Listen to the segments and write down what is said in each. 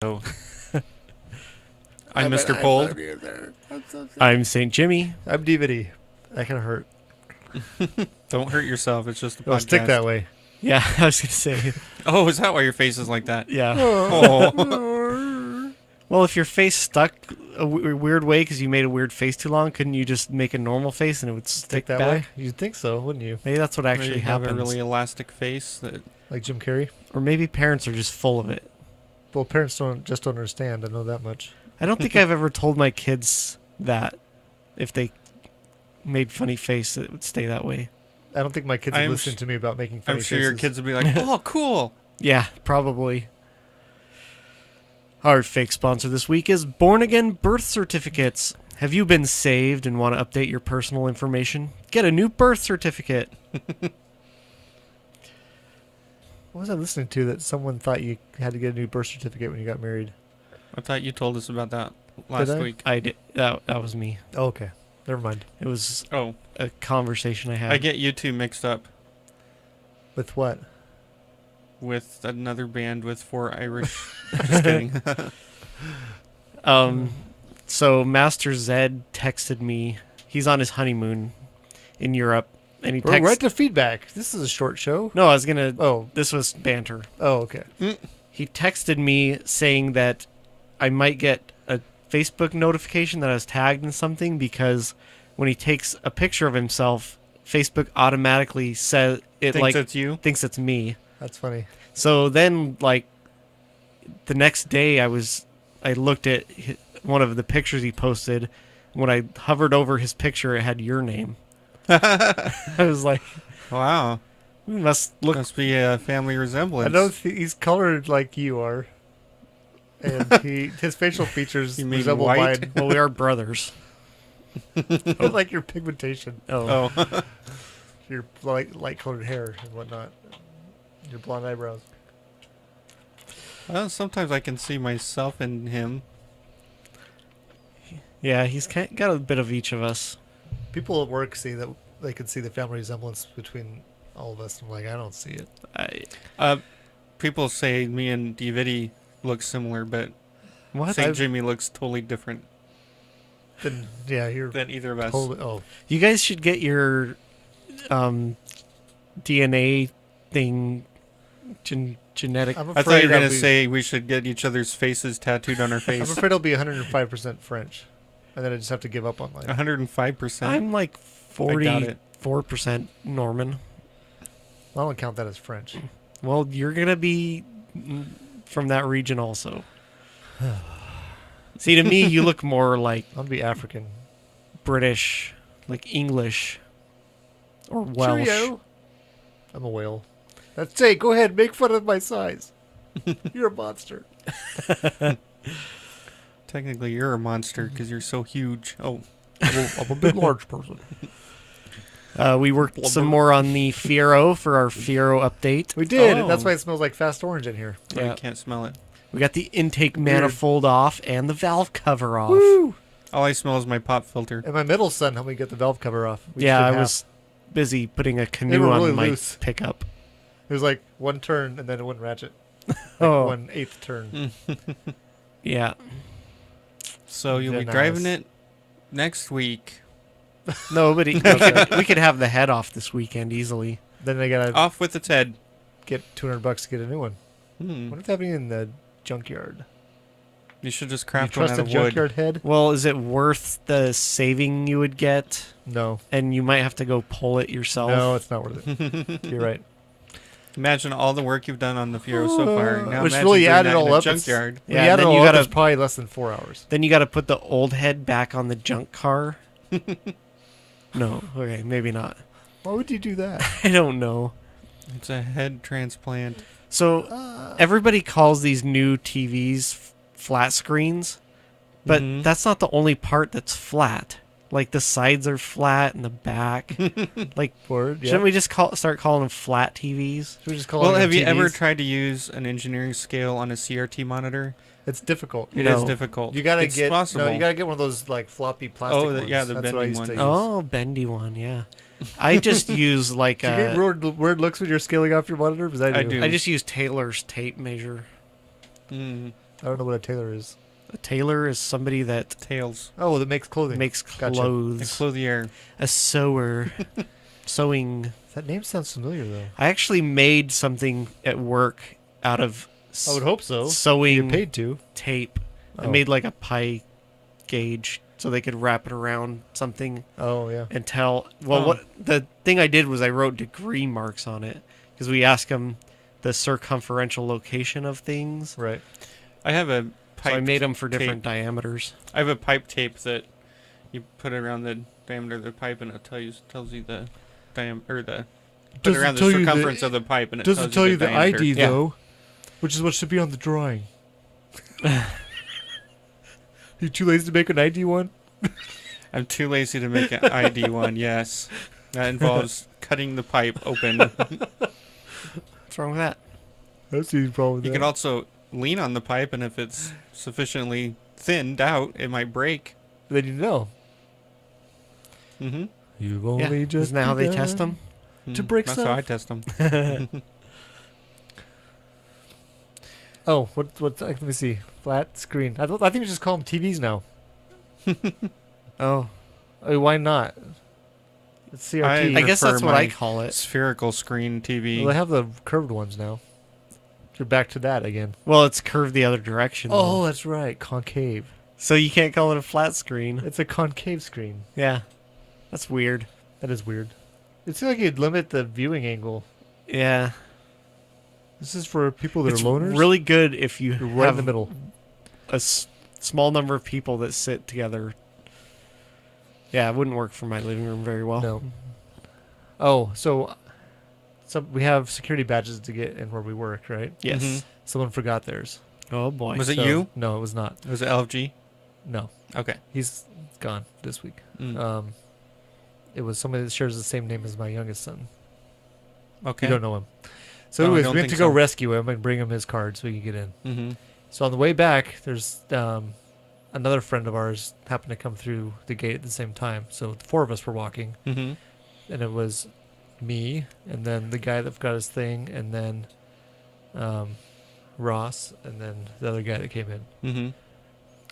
So, I'm Mr. Cold. I'm St. Jimmy. I'm DVD. That can hurt. Don't hurt yourself. It's just a podcast. It'll stick that way. Yeah, I was going to say. Oh, is that why your face is like that? Yeah. Oh. Well, if your face stuck a weird way because you made a weird face too long, couldn't you just make a normal face and it would stick that back? way? You'd think so, wouldn't you? Maybe that's what actually You have happens. a really elastic face. Like Jim Carrey? Or maybe parents are just full of it. Well, parents don't understand. I know that much. I don't think I've ever told my kids that if they made funny face, it would stay that way. I don't think my kids would listen to me about making funny I'm sure faces. your kids would be like, oh, cool. Yeah, probably. Our fake sponsor this week is Born Again Birth Certificates. Have you been saved and want to update your personal information? Get a new birth certificate. What was I listening to that someone thought you had to get a new birth certificate when you got married? I thought you told us about that last week. I did. That was me. Oh, okay. Never mind. It was Oh, a conversation I had. I get you two mixed up With what? with another band with 4 Irish. Just kidding. So Master Zed texted me. He's on his honeymoon in Europe, and he We're texted. right to feedback. This is a short show. No, I was gonna. Oh. This was banter. Oh, okay. He texted me saying that I might get a Facebook notification that I was tagged in something because when he takes a picture of himself, Facebook automatically says it Thinks like it's you? thinks it's me. That's funny. So then, like the next day, I looked at one of the pictures he posted. When I hovered over his picture, it had your name. I was like, Wow. "We must look." Be a family resemblance. I know he's colored like you are. And his facial features You mean resemble white? mine. Well, we are brothers. Like your pigmentation. Oh. Oh. Your light colored hair and whatnot. Your blonde eyebrows. Well, sometimes I can see myself in him. Yeah, he's got a bit of each of us. People at work see that they can see the family resemblance between all of us. I'm like, I don't see it. People say me and DVD look similar, but What? St. Jimmy looks totally different Then yeah, you're than either of us. totally. Oh, You guys should get your DNA thing genetic. I'm I afraid thought you were I'll going to be- say we should get each other's faces tattooed on our I'm face. afraid I'll be 105% French, and then I just have to give up on life. 105%. I'm like I doubt it. 44% Norman. I don't count that as French. Well, you're gonna be from that region also. See, to me, you look more like I'll be African. British, like English, or Welsh. Cheerio. I'm a whale. That's hey, go ahead, make fun of my size. You're a monster. Technically, you're a monster because you're so huge. Oh, I'm a big, large person. We worked some more on the Fiero for our Fiero update. We did, Oh. and that's why it smells like fast orange in here. I can't smell it. We got the intake manifold off and the valve cover off. Woo! All I smell is my pop filter. And my middle son helped me get the valve cover off. We Yeah, just I did was busy putting a They canoe were on really my loose. pickup. half. It was like one turn, and then it wouldn't ratchet. Like Oh. 1/8 turn. Yeah. So you'll Very be driving nice. it next week. Nobody. We could have the head off this weekend easily. Then they gotta Off with its head. get $200 to get a new one. Hmm. What if happening in the junkyard? You should just You craft one trust out a of wood. junkyard head? Well, is it worth the saving you would get? No. And you might have to go pull it yourself. No, it's not worth it. You're right. Imagine all the work you've done on the Fiero so far. Now Which imagine really doing added that in all a up. junkyard. When Yeah, you add it then all you up, gotta- it's probably less than 4 hours. Then you got to put the old head back on the junk car. No, okay, maybe not. Why would you do that? I don't know. It's a head transplant. So everybody calls these new TVs flat screens, but Mhm. that's not the only part that's flat. Like the sides are flat and the back. Like, Word, yeah. shouldn't we just start calling them flat TVs? Should we just call Well, them have you ever TVs? tried to use an engineering scale on a CRT monitor? It's difficult. It is No. difficult. You gotta It's get possible. no. You gotta get one of those like floppy plastic Oh, ones. yeah, the That's what I bendy used to one. use. Oh, bendy one, yeah. I just use like Do you get weird looks when you're scaling off your monitor? Because I do. I do. I just use Taylor's tape measure. Mm. I don't know what a tailor is. A tailor is somebody that Tails. Oh, that makes clothing. makes Gotcha. And clothes. clothier. A sewer. Sewing. That name sounds familiar, though. I actually made something at work out of I would hope so. sewing You're paid to. tape. I Oh. made like a pie gauge so they could wrap it around something Oh, yeah. and tell. Well, Oh. what the thing I did was I wrote degree marks on it because we ask them the circumferential location of things. Right. I have a So I pipe. made them for different tape. diameters. I have a pipe tape that you put around the diameter of the pipe, and it tells you the diameter, or the put Doesn't around the tell you the- circumference of the pipe, and it Doesn't tell you the diameter. ID, Yeah. though, which is what should be on the drawing. You too lazy to make an ID one? I'm too lazy to make an ID one. Yes, that involves cutting the pipe open. What's wrong with that? That's the problem with You that. can also lean on the pipe, and if it's sufficiently thinned out, it might break. Then you know. Mm-hmm. You've Yeah. only just Isn't that how they begun. test them? To break That's how stuff? I test them. Oh, what? Let me see. Flat screen. I think we just call them TVs now. Oh, I mean, why not? It's CRT. I guess prefer that's what I my call it. Spherical screen TV. Well, they have the curved ones now. You're back to that again. Well, it's curved the other direction. Oh, though. that's right. Concave. So you can't call it a flat screen. It's a concave screen. Yeah, that's weird. That is weird. It seems like you'd limit the viewing angle. Yeah, This is for people that it's are loners. really good if you You're right in have the middle. a small number of people that sit together. Yeah, it wouldn't work for my living room very well. No. Oh, so we have security badges to get in where we work, right? Yes. Mhm. Someone forgot theirs. Oh boy. Was it So- you? No, it was not. Was it LFG? No, Okay. he's gone this week. Mm. It was somebody that shares the same name as my youngest son. Okay. You don't know him. So, No, I anyways, don't we went think to go so. rescue him and bring him his card so he could get in. Mm-hmm. So on the way back, there's another friend of ours happened to come through the gate at the same time. So the four of us were walking, Mm-hmm. and it was me, and then the guy that forgot his thing, and then Ross, and then the other guy that came in. Mm-hmm.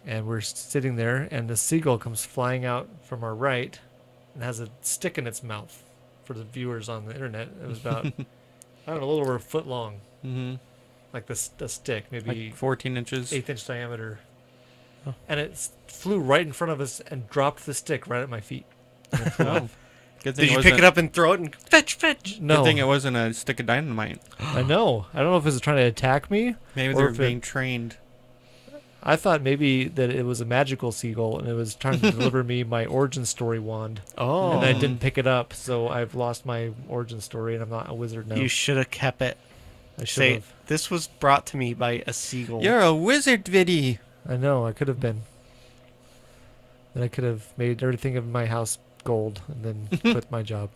And we're sitting there, and the seagull comes flying out from our right and has a stick in its mouth. For the viewers on the internet, it was about, I don't know, a little over a foot long. Mm-hmm. Like a stick, maybe Like 14 inches. 1/8 inch diameter. Oh. And it flew right in front of us and dropped the stick right at my feet. And it flew Oh. off. Good thing Did you wasn't- pick it up and throw it and fetch? Good No, thing it wasn't a stick of dynamite. I know. I don't know if it was trying to attack me. Maybe Or they were if it- being trained. I thought maybe that it was a magical seagull and it was trying to deliver me my origin story wand. Oh, And I didn't pick it up, so I've lost my origin story and I'm not a wizard now. You should have kept it. I should Say, have. this was brought to me by a seagull. You're a wizard, Viddy. I know, I could have been. Then I could have made everything in my house gold and then quit my job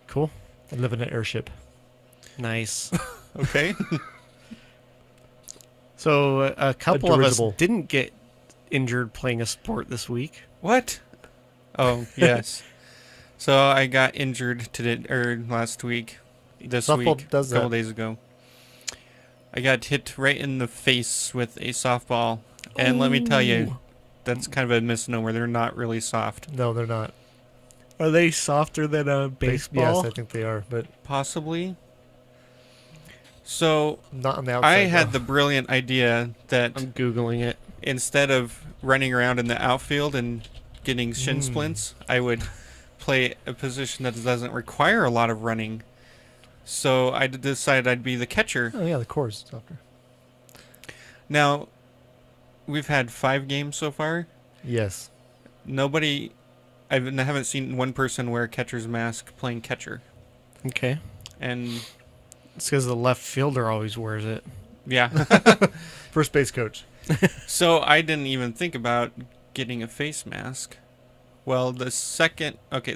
Cool. and live in an airship. Nice. Okay. So a couple of us dirigible. didn't get injured playing a sport this week. What? Oh, yes. So I got injured last week. This Softball week. does a couple that. days ago. I got hit right in the face with a softball. And let me tell you, that's kind of a misnomer. They're not really soft. No, they're not. Are they softer than a baseball? Yes, I think they are, but Possibly. So not on the outside. I had though. the brilliant idea that I'm Googling it. instead of running around in the outfield and getting shin splints, I would play a position that doesn't require a lot of running. So I decided I'd be the catcher. Oh yeah, the core is softer. Now, we've had 5 games so far. Yes. I haven't seen one person wear a catcher's mask playing catcher. Okay. And It's because the left fielder always wears it. yeah. First base coach. So I didn't even think about getting a face mask. Well, the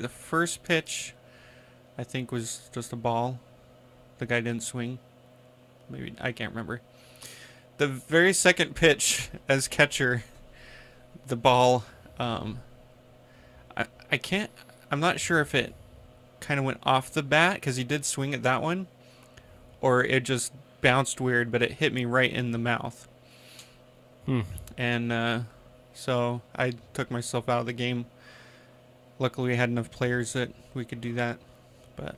first pitch, I think, was just a ball. The guy didn't swing. Maybe, I can't remember. The very second pitch as catcher, the ball, I'm not sure if it kind of went off the bat, because he did swing at that one, or it just bounced weird, but it hit me right in the mouth. And so I took myself out of the game. Luckily, we had enough players that we could do that. But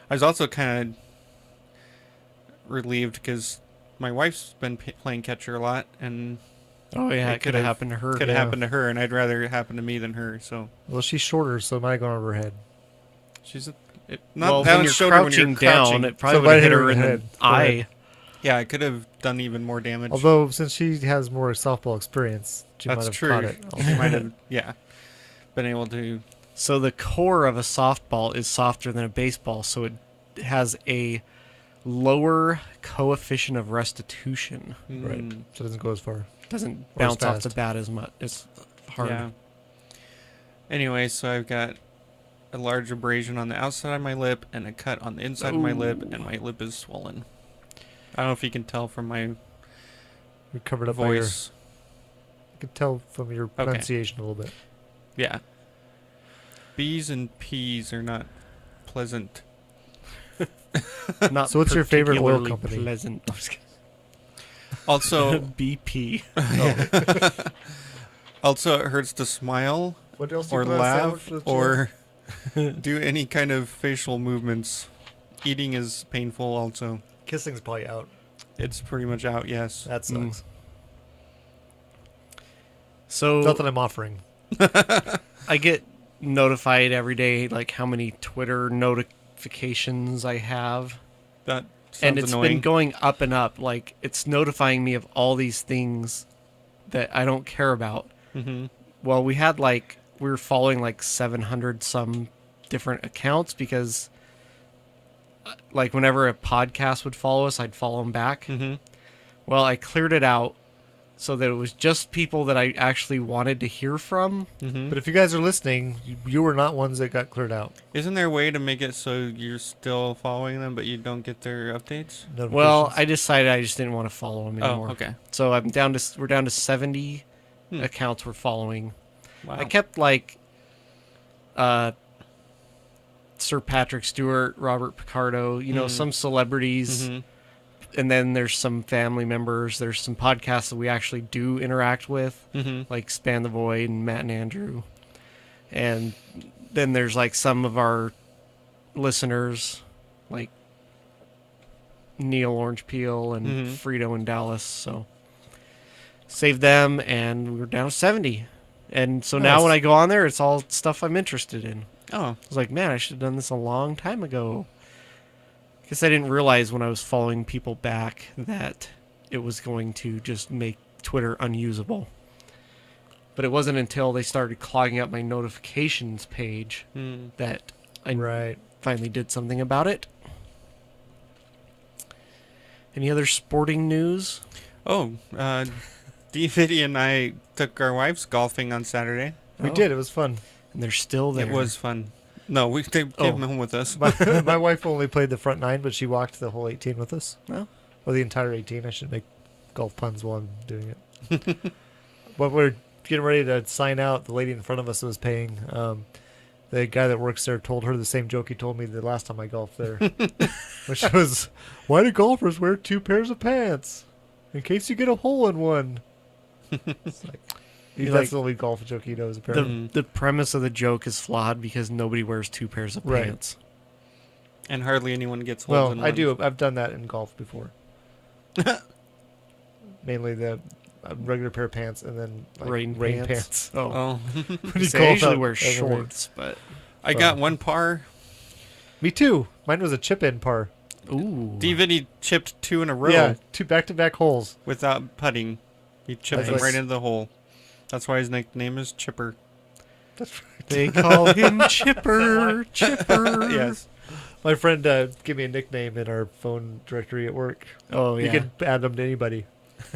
I was also kind of relieved because my wife's been playing catcher a lot, and Oh yeah, it could have happened to her. could have happened to her, and I'd rather it happen to me than her. So Well, she's shorter, so it might have gone over her head. she's Well, that when was you're shorter crouching down, it probably So it would might have hit hit her her in the head. eye. Yeah, it could have done even more damage. Although, since she has more softball experience, she might That's have true. caught it. She might have, been able to. So the core of a softball is softer than a baseball, so it has a lower coefficient of restitution. Right. Mm, So it doesn't go as far. Doesn't Or as bounce off the fast. bat as much. It's hard. Yeah. Anyway, so I've got a large abrasion on the outside of my lip and a cut on the inside of my lip, and my lip is swollen. I don't know if you can tell from my You're covered up by your... voice. You can tell from your pronunciation a little bit. Yeah. B's and P's are not pleasant. Not So what's your favorite oil particularly company? Pleasant. I'm just kidding. Also, BP. also it hurts to smile What else or laugh or do any kind of facial movements. Eating is painful also. Kissing's probably out. It's pretty much out, yes. That sucks. So Not that I'm offering. I get notified every day, like how many Twitter notifications I have. That sounds And it's annoying. been going up and up. Like, it's notifying me of all these things that I don't care about. Mm-hmm. Well, we were following like 700 some different accounts because, like, whenever a podcast would follow us, I'd follow them back. Mm-hmm. Well, I cleared it out so that it was just people that I actually wanted to hear from. Mm-hmm. But if you guys are listening, you were not ones that got cleared out. Isn't there a way to make it so you're still following them, but you don't get their updates? Well, Notifications. I decided I just didn't want to follow them anymore. Oh, okay. So we're down to 70 accounts we're following. Wow. I kept Sir Patrick Stewart, Robert Picardo, some celebrities, Mm-hmm. and then there's some family members. There's some podcasts that we actually do interact with, Mm-hmm. like Span the Void and Matt and Andrew. And then there's like some of our listeners, like Neil Orange Peel and Mhm. Frito in Dallas. So saved them, and we were down to 70. And so now Nice. when I go on there, it's all stuff I'm interested in. Oh, I was like, man, I should have done this a long time ago. Guess I didn't realize when I was following people back that it was going to just make Twitter unusable. But it wasn't until they started clogging up my notifications page that I Right. finally did something about it. Any other sporting news? Oh, DVD and I took our wives golfing on Saturday. We Oh. did. It was fun. And they're still there. It was fun. No, we came home with us. My wife only played the front 9, but she walked the whole 18 with us. Oh. Or the entire 18. I should make golf puns while I'm doing it. But we're getting ready to sign out. The lady in front of us was paying. The guy that works there told her the same joke he told me the last time I golfed there. Which was, why do golfers wear 2 pairs of pants? In case you get a hole in one. It's like, that's like- the only golf joke he knows, apparently. The premise of the joke is flawed because nobody wears 2 pairs of Right. pants. And hardly anyone gets holes Well, in I one. do. I've done that in golf before. Mainly the regular pair of pants and then like, Rain pants. pants. Oh, Oh, When you See, golf I usually out wear in the rain. shorts, but I got one par. Me too. Mine was a chip-in par. ooh, DVD chipped 2 in a row Yeah, 2 back-to-back holes. without putting. He chipped them Nice. right into the hole. That's why his nickname is Chipper. That's right. they call him Chipper. Chipper. Yes. My friend gave me a nickname in our phone directory at work. Oh yeah. You can add them to anybody.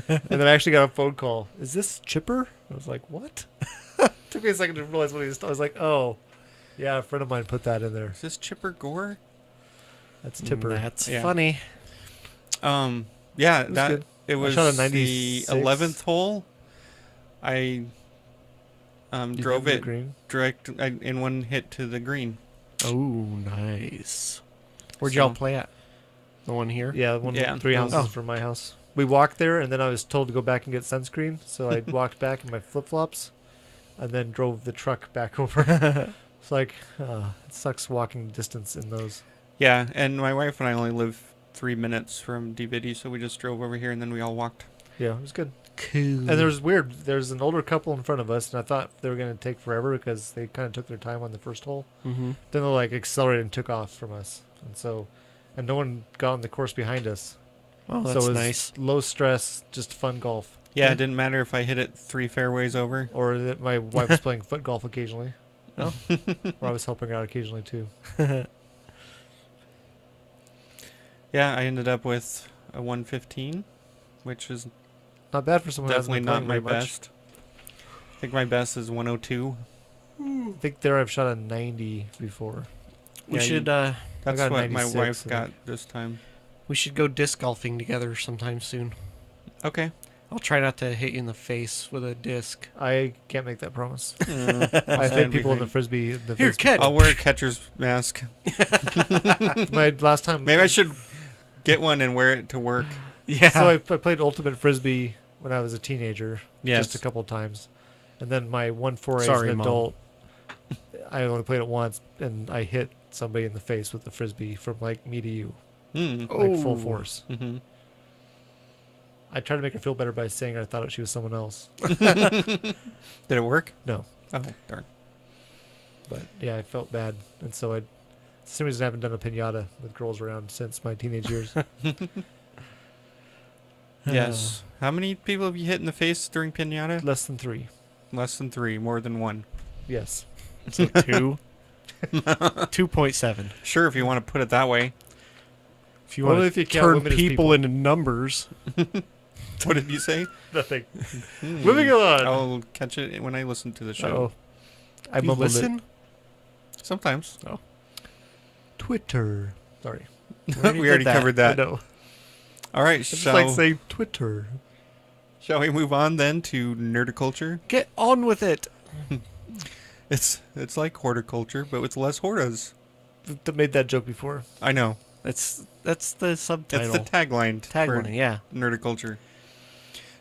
And then I actually got a phone call. Is this Chipper? I was like, what? Took me a second to realize what he was. I was like, oh, yeah, a friend of mine put that in there. Is this Chipper Gore? That's Tipper. That's Yeah. funny. Yeah, was that good. it was shot a the 96. 11th hole. I You drove did the it green? direct in one hit to the green. Oh, nice. Where'd y'all So- play at? The one here? Yeah, one Yeah. 3 Oh. houses from my house. We walked there, and then I was told to go back and get sunscreen, so I walked back in my flip-flops, and then drove the truck back over. It's like, it sucks walking distance in those. Yeah, and my wife and I only live 3 minutes from DVD, so we just drove over here and then we all walked. Yeah, it was good. Cool. And there's an older couple in front of us, and I thought they were going to take forever because they kind of took their time on the first hole. Mm-hmm. Then they like accelerated and took off from us, and no one got on the course behind us. Oh, so that's it was nice. low stress, just fun golf. Yeah, it didn't matter if I hit it 3 fairways over. Or that my wife was playing foot golf occasionally. Oh. Or I was helping her out occasionally too. Yeah, I ended up with a 115, which is Not bad for someone who hasn't definitely been not playing my very much. best. I think my best is 102. I think there I've shot a 90 before. We Yeah, should That's got what my 96, wife I got think. this time. go disc golfing together sometime soon. Okay. I'll try not to hit you in the face with a disc. I can't make that promise. Mm, I'll I've hit stand people in the behind. frisbee. Here, catch. I'll wear a catcher's mask. My last time. Maybe I should get one and wear it to work. Yeah. So I played ultimate frisbee when I was a teenager, Yes. just a couple of times, and then my 1.4 as Sorry, an Mom. adult, I only played it once, and I hit somebody in the face with the frisbee from like me to you, Mm. like full Oh. force. hmm I tried to make her feel better by saying I thought she was someone else. Did it work? No, Oh, darn. but yeah, I felt bad, and so I. For some reason, I haven't done a pinata with girls around since my teenage years. Yes. How many people have you hit in the face during pinata? Less than 3. Less than 3, more than 1. Yes. So 2. 2.7. Sure, if you want to put it that way. If you Only want if you to count turn women as people people. into numbers. What did you say? Nothing. Hmm. Moving on. I'll catch it when I listen to the show. Oh, I Do you mumbled listen? Sometimes. it. Twitter. Sorry. We already already did that. covered I that. know. All right, It's just like saying Twitter. shall we move on then to nerdiculture? Get on with it. It's like horticulture, but with less hortas. Made that joke before. I know. That's the subtitle. It's the tagline Tagline, for yeah. nerdiculture.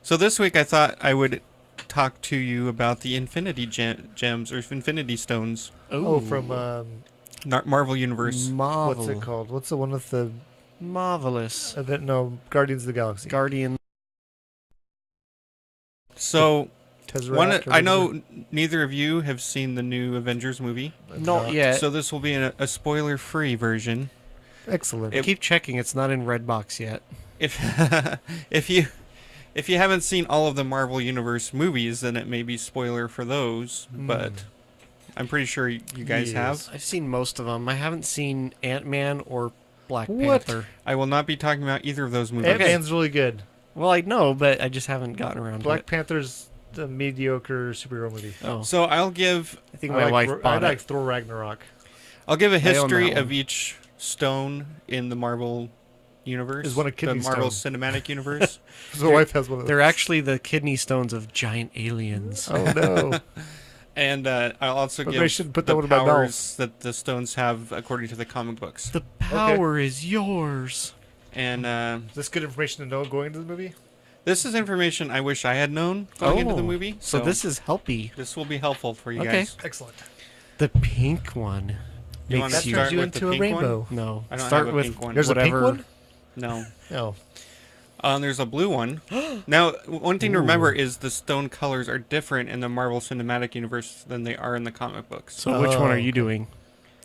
So this week I thought I would talk to you about the Infinity Gems or Infinity Stones, Oh, from Marvel Universe. Marvel. what's it called? What's the one with the Marvelous. no Guardians of the Galaxy? Guardian. So Tesseract or I know whatever? neither of you have seen the new Avengers movie, Not yet. so this will be a spoiler-free version. Excellent. I keep checking. It's not in Redbox yet. If if you haven't seen all of the Marvel Universe movies, then it may be spoiler for those. But I'm pretty sure you guys Yes. have. I've seen most of them. I haven't seen Ant-Man or Black What? Panther. I will not be talking about either of those movies. Ant-Man's really good. Well, I know, but I just haven't gotten around Black to it. Panther's a mediocre superhero movie. Oh, So I'll give I think my wife I bought like it. Thor Ragnarok. a I own history that of one. each stone in the Marvel universe. Is one a the kidney Marvel stone. Cinematic Universe. So my wife has one of those. They're actually the kidney stones of giant aliens. Oh no! And I'll also But give they should put the that one in my mouth. powers that the stones have according to the comic books. The power is yours. And Is this good information to know going into the movie? this is information I wish I had known going into the Oh, movie. So this is helpy. this will be helpful for you Okay. guys. Excellent. The pink one You want to makes you... start you with the into a pink rainbow. one? No. I don't Start have a with pink one. There's whatever. a pink one. No. Oh, There's a blue one. Now, one thing to remember is the stone colors are different in the Marvel Cinematic Universe than they are in the comic books. So which one Oh. are you doing?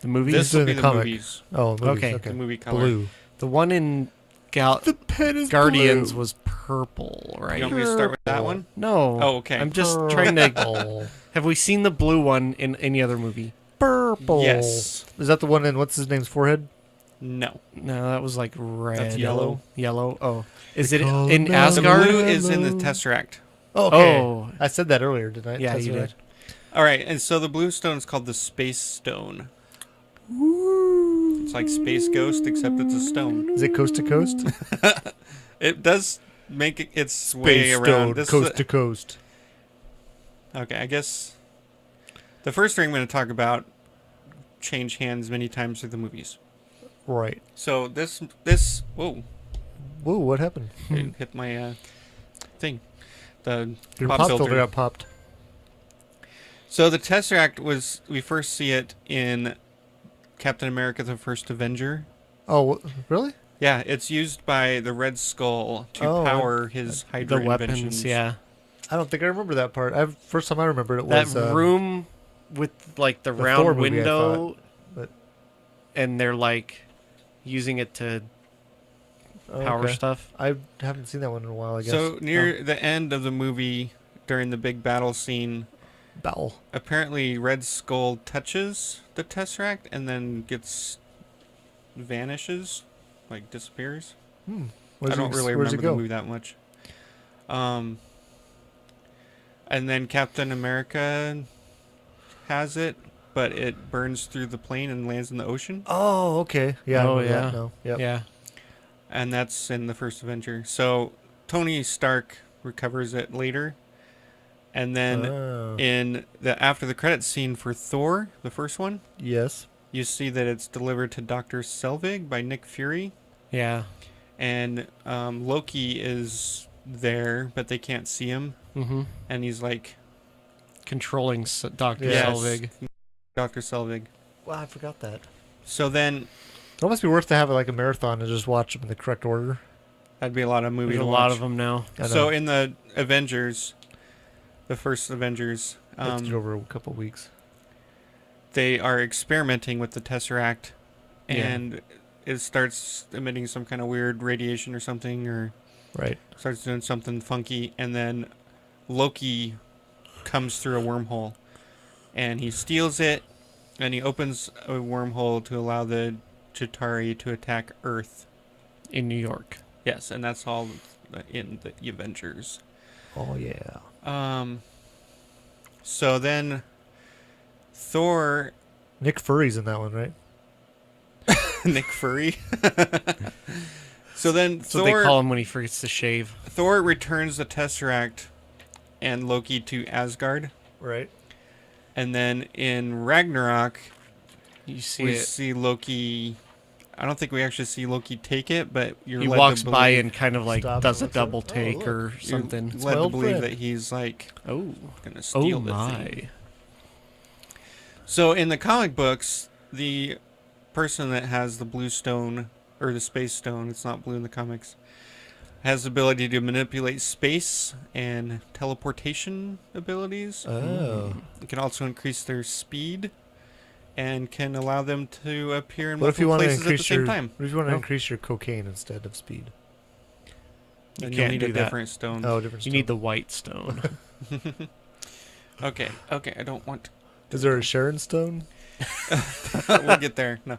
The movies? This doing will be the the comic. movies. oh, movies. Okay. Okay. The movie color. Blue. The one in The pen is Guardians blue. was purple, right? You want me to start with that one? No. Oh, okay. I'm just trying to... Purple. Have we seen the blue one in any other movie? Purple. Yes. Is that the one in what's his name's forehead? No. No, that was like red. That's yellow. Yellow. Oh. Is They it call in me The Asgard? blue is in the Yellow. Tesseract. Oh, okay. Oh. I said that earlier, didn't I? Yeah, you Tesseract. did. All right, and so the blue stone is called the Space Stone. It's like Space Ghost, except it's a stone. Is it coast to coast? It does make its way Space around. stone, This is coast to coast. okay, I guess the first thing I'm going to talk about changed hands many times through the movies. Right. So this whoa, Whoa, what happened? it hit my thing. The Your pop pop filter. filter got popped. So the Tesseract we first see it in Captain America: The First Avenger. Oh, really? Yeah, it's used by the Red Skull to Oh, power his Hydra The weapons, inventions. yeah. I don't think I remember that part. First time I remember it That was room with like the the round Thor movie, I window, but- and they're like using it to oh, power okay. stuff. I haven't seen that one in a while. I guess. So near the end of the movie, during the big battle scene, Bowel. apparently Red Skull touches the Tesseract and then vanishes, like disappears. I don't really remember the movie that much. And then Captain America has it, but it burns through the plane and lands in the ocean. Oh, okay. Yeah. Oh, I remember yeah. That now. Yep. Yeah. And that's in the first Avenger. So Tony Stark recovers it later. And then Oh. in the after the credits scene for Thor, the first one, Yes. you see that it's delivered to Dr. Selvig by Nick Fury. Yeah. And Loki is there, but they can't see him. Mm-hmm. And he's like, Controlling Dr. Yes. Selvig. Dr. Selvig. Wow, I forgot that. So then It must be worth to have like a marathon and just watch them in the correct order. that'd be a lot of movies There's to a lot watch. of them now. I know. So in the Avengers, the first Avengers, Let's get over a couple weeks. they are experimenting with the Tesseract, Yeah. and it starts emitting some kind of weird radiation or something, or Right. starts doing something funky, and then Loki comes through a wormhole, and he steals it, and he opens a wormhole to allow the Chitauri to attack Earth. In New York. Yes, and that's all in the Avengers. Oh yeah. So then Thor, Nick Fury's in that one, right? Nick Fury. So then That's what they call him when he forgets to shave. Thor returns the Tesseract and Loki to Asgard. Right. And then in Ragnarok, You see we it. see Loki. I don't think we actually see Loki take it, but you're He led walks to by believe, and kind of like Stop does a and looks double at- oh, take look. or you're something. led my to old believe friend. that he's like Oh. gonna steal Oh the my. thing. So in the comic books, the person that has the blue stone or the space stone, it's not blue in the comics, has the ability to manipulate space and teleportation abilities. Oh. It can also increase their speed and can allow them to appear in What if you multiple want to places at the increase same your? time. What if you want to Oh. increase your cocaine instead of speed? Then You you'll can't need do a that. different stone. Oh, different. You need the white stone. Okay, I don't want Is there a Sharon stone? we'll get there. No.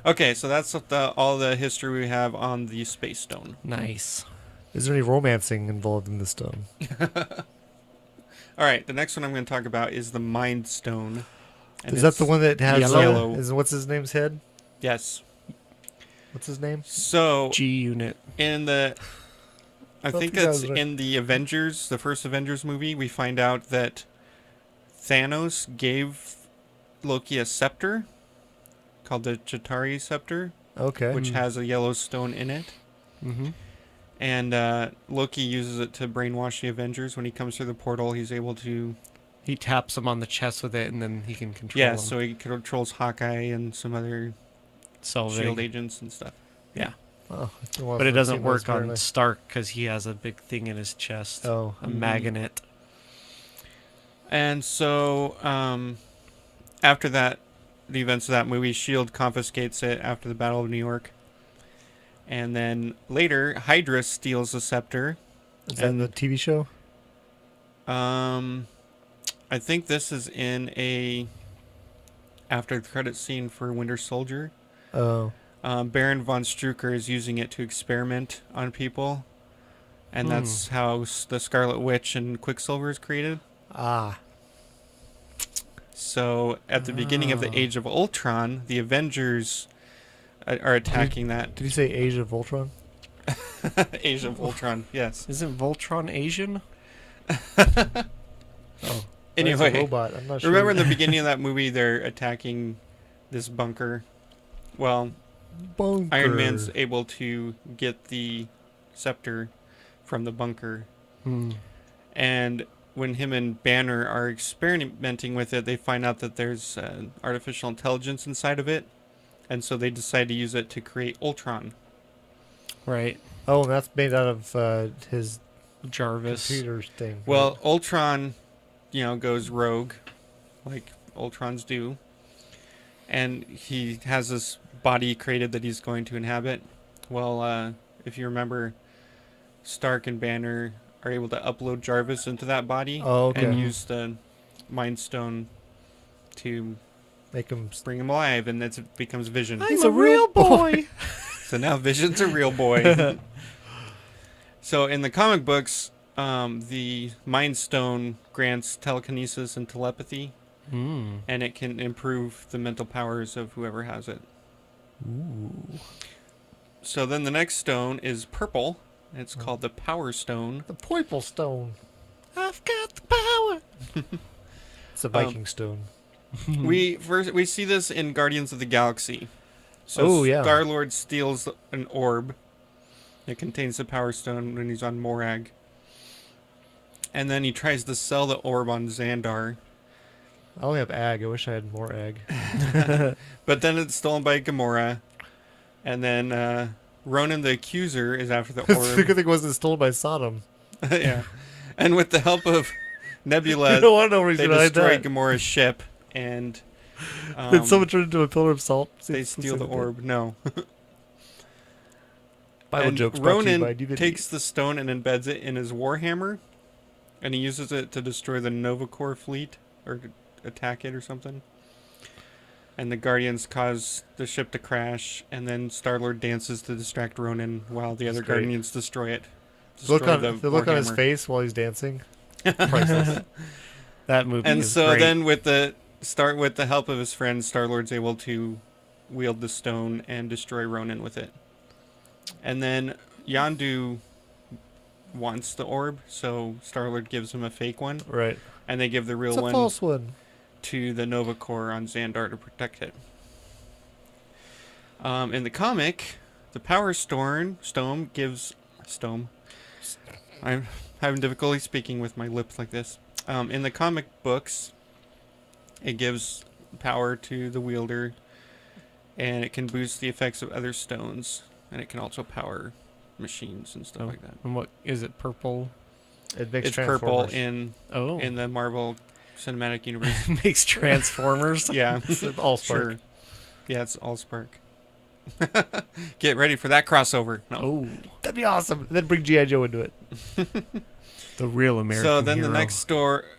Okay, so that's all the history we have on the space stone. Nice. Is there any romancing involved in the stone? All right, the next one I'm going to talk about is the Mind Stone. And Is that it's the one that has yellow. what's his name's head? Yes. What's his name? So G unit. in the, I Thought think the guy it's was right. in the Avengers, the first Avengers movie, we find out that Thanos gave Loki a scepter called the Chitauri scepter, Okay. which has a yellow stone in it. Mm-hmm. And Loki uses it to brainwash the Avengers. When he comes through the portal, he's able to... He taps him on the chest with it, and then he can control Yeah, him. so he controls Hawkeye and some other Selvig. S.H.I.E.L.D. agents and stuff. Yeah. Oh, it's been a while But it since I've doesn't seen work those, on apparently. Stark because he has a big thing in his chest. Oh. A Mhm. magnet. And so, after that, the events of that movie, S.H.I.E.L.D. confiscates it after the Battle of New York. And then later, Hydra steals the scepter. Is that in the TV show? I think this is in a after the credit scene for Winter Soldier. Oh. Baron von Strucker is using it to experiment on people. And that's how the Scarlet Witch and Quicksilver is created. Ah. So at the beginning of the Oh. Age of Ultron, the Avengers are attacking that. Did you say Age of Ultron? Age of Ultron, yes. Isn't Voltron Asian? Oh. Anyway, That's a robot. I'm not sure. remember in the beginning of that movie, they're attacking this bunker Well, Bunker. Iron Man's able to get the scepter from the bunker. And when him and Banner are experimenting with it, they find out that there's artificial intelligence inside of it. And so they decide to use it to create Ultron. Right. Oh, and that's made out of his Jarvis. computer thing. Well, right? Ultron, goes rogue, like Ultrons do. And he has this body created that he's going to inhabit. Well, if you remember, Stark and Banner are able to upload Jarvis into that body Oh, okay. and use the Mind Stone to Make him. bring him alive, and it becomes Vision. He's a real boy. So now Vision's a real boy. So in the comic books, the Mind Stone grants telekinesis and telepathy, and it can improve the mental powers of whoever has it. Ooh. So then the next stone is purple. It's called the Power Stone. The Poiple Stone. I've got the power. It's a Viking stone. We see this in Guardians of the Galaxy. So yeah. Star-Lord steals an orb that contains the Power Stone when he's on Morag. And then he tries to sell the orb on Xandar. I only have ag. I wish I had more ag. But then it's stolen by Gamora. And then Ronan the Accuser is after the The orb. good thing was it's stolen by Sodom. Yeah. And with the help of Nebula, You don't want to know where he's they going to hide destroy that. Gamora's ship. And Did someone turn into a pillar of salt? they steal the orb. No. Bible And jokes brought to you by Ronan DVD. takes the stone and embeds it in his warhammer, and he uses it to destroy the Nova Corps fleet, or attack it or something. And the Guardians cause the ship to crash, and then Star-Lord dances to distract Ronan while the other That's great. Guardians destroy it. The look Destroy on the look on his warhammer. face while he's dancing. Priceless. That movie And is so great. then with the help of his friends, Star-Lord's able to wield the stone and destroy Ronan with it. And then Yondu wants the orb, so Star-Lord gives him a fake one, Right. and they give the real It's a one false one. to the Nova Corps on Xandar to protect it. In the comic, the Power Stone gives... I'm having difficulty speaking with my lips like this. In the comic books, it gives power to the wielder, and it can boost the effects of other stones, and it can also power machines and stuff like that. And what is it? Purple. It makes It's purple Transformers. in the Marvel Cinematic Universe. Makes Transformers. Yeah, All spark. sure. Yeah, it's all spark. Get ready for that crossover. No. Oh, That'd be awesome. And then bring G.I. Joe into it. the real American So then hero. the next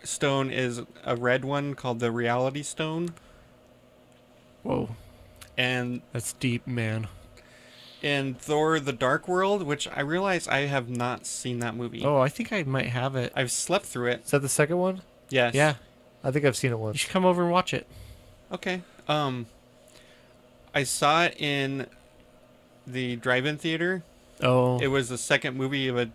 stone is a red one called the Reality Stone, Whoa, and that's deep, man. in Thor: The Dark World, which I realize I have not seen that movie. Oh, I think I might have it. I've slept through it. Is that the second one? Yes. Yeah, I think I've seen it you once. should come over and watch it. Okay. I saw it in the drive-in theater. Oh, It was the second movie of a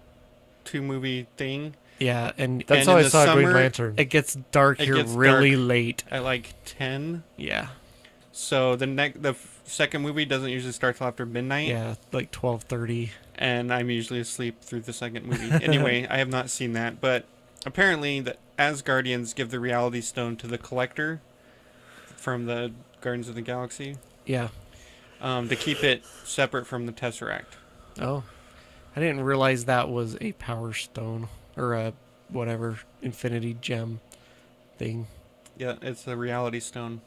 two-movie thing. yeah, and That's And how in I the saw Green summer- Lantern. it gets dark It here gets really dark. late. At like 10. Yeah, So the second movie doesn't usually start till after midnight. yeah, like 12:30. And I'm usually asleep through the second movie. Anyway, I have not seen that, but apparently the Asgardians give the Reality Stone to the Collector from the Guardians of the Galaxy Yeah. to keep it separate from the Tesseract. Oh, I didn't realize that was a power stone or a whatever infinity gem thing. Yeah, it's the Reality Stone.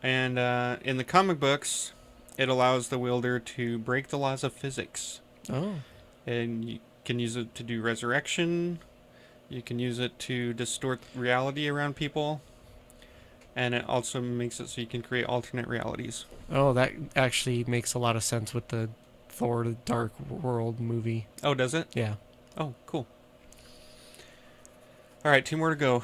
And in the comic books, it allows the wielder to break the laws of physics. Oh, And you can use it to do resurrection. You can use it to distort reality around people. And it also makes it so you can create alternate realities. oh, that actually makes a lot of sense with the Thor: The Dark World movie. Oh, does it? Yeah. Oh, cool. All right, 2 more to go.